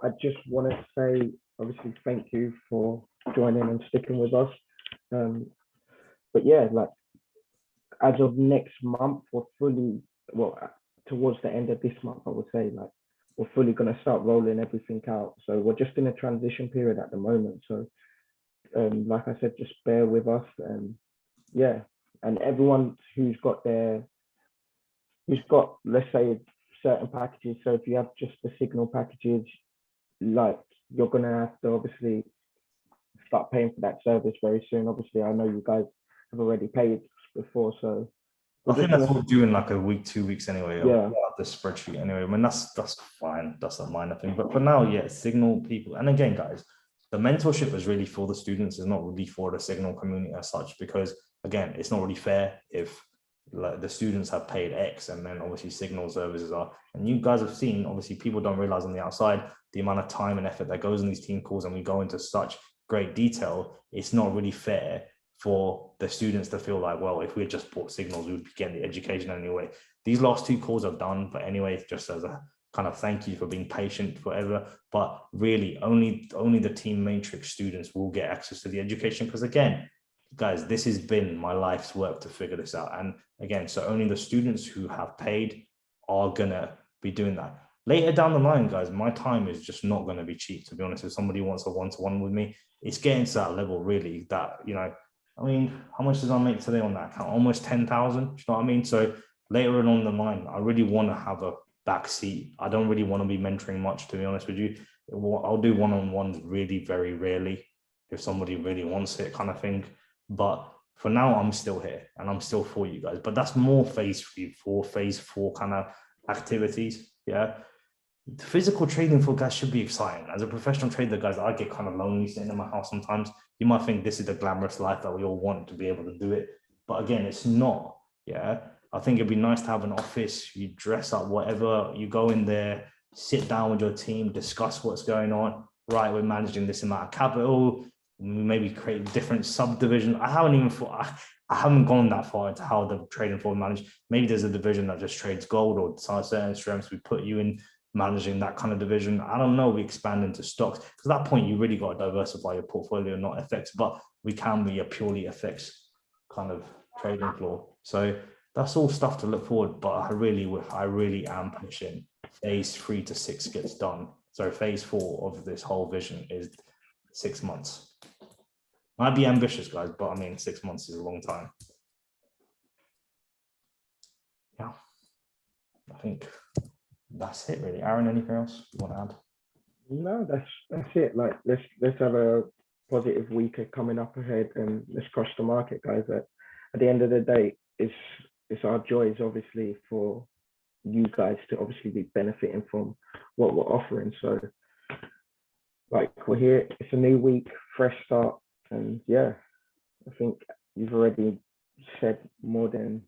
I just want to say, obviously, thank you for joining and sticking with us. But yeah, like as of next month, we're fully, well, towards the end of this month, I would say, like we're fully going to start rolling everything out. So we're just in a transition period at the moment. So like I said, just bear with us, and yeah, and everyone who's got let's say certain packages. So if you have just the Signal packages, like you're gonna have to obviously start paying for that service very soon. Obviously, I know you guys have already paid before, so I think that's all due in like a week, 2 weeks anyway. Yeah. The spreadsheet anyway. I mean, that's fine. That's a minor thing. But for now, yeah, Signal people. And again, guys, the mentorship is really for the students. It's not really for the Signal community as such, because again, it's not really fair if like the students have paid X and then obviously Signal services are. And you guys have seen, obviously, people don't realize on the outside the amount of time and effort that goes in these team calls, and we go into such great detail. It's not really fair for the students to feel like, well, if we had just bought Signals, we would be getting the education anyway. These last 2 calls are done, but anyway, just as a kind of thank you for being patient forever. But really, only the Team Matrix students will get access to the education, because again, guys, this has been my life's work to figure this out. And again, so only the students who have paid are gonna be doing that. Later down the line, guys, my time is just not going to be cheap, to be honest. If somebody wants a one-to-one with me, it's getting to that level really that, you know, I mean, how much did I make today on that account? Almost 10,000. You know what I mean? So later on the line, I really want to have a back seat. I don't really want to be mentoring much, to be honest with you. I'll do one-on-ones really very rarely if somebody really wants it, kind of thing. But for now, I'm still here and I'm still for you guys. But that's more phase 4 kind of activities. Yeah. The physical trading for guys should be exciting. As a professional trader, guys, I get kind of lonely sitting in my house sometimes. You might think this is the glamorous life that we all want to be able to do it. But again, it's not. Yeah. I think it'd be nice to have an office. You dress up, whatever, you go in there, sit down with your team, discuss what's going on. Right, we're managing this amount of capital, maybe create different subdivisions. I haven't gone that far into how the trading floor managed. Maybe there's a division that just trades gold or certain instruments. We put you in managing that kind of division. I don't know. We expand into stocks, because at that point you really got to diversify your portfolio, not FX. But we can be a purely FX kind of trading floor. So that's all stuff to look forward. But I really am pushing phase 3 to 6 gets done. So phase 4 of this whole vision is 6 months. Might be ambitious, guys, but I mean, 6 months is a long time. Yeah, I think that's it, really. Aaron, anything else you want to add? No, that's it. Like let's have a positive week coming up ahead, and let's crush the market, guys. At the end of the day, it's our joys, obviously, for you guys to obviously be benefiting from what we're offering. So like we're here, it's a new week, fresh start, and yeah, I think you've already said more than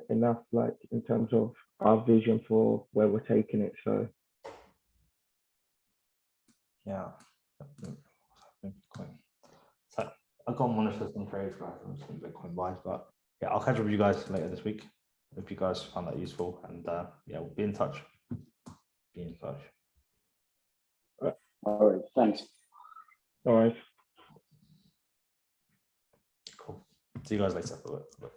enough, like in terms of our vision for where we're taking it. So yeah, Bitcoin. So I got monitors and trades, guys, from some Bitcoin buys, but yeah, I'll catch up with you guys later this week. Hope you guys found that useful, and yeah, we'll be in touch. All right, thanks. all right. Cool. See you guys later. Bye.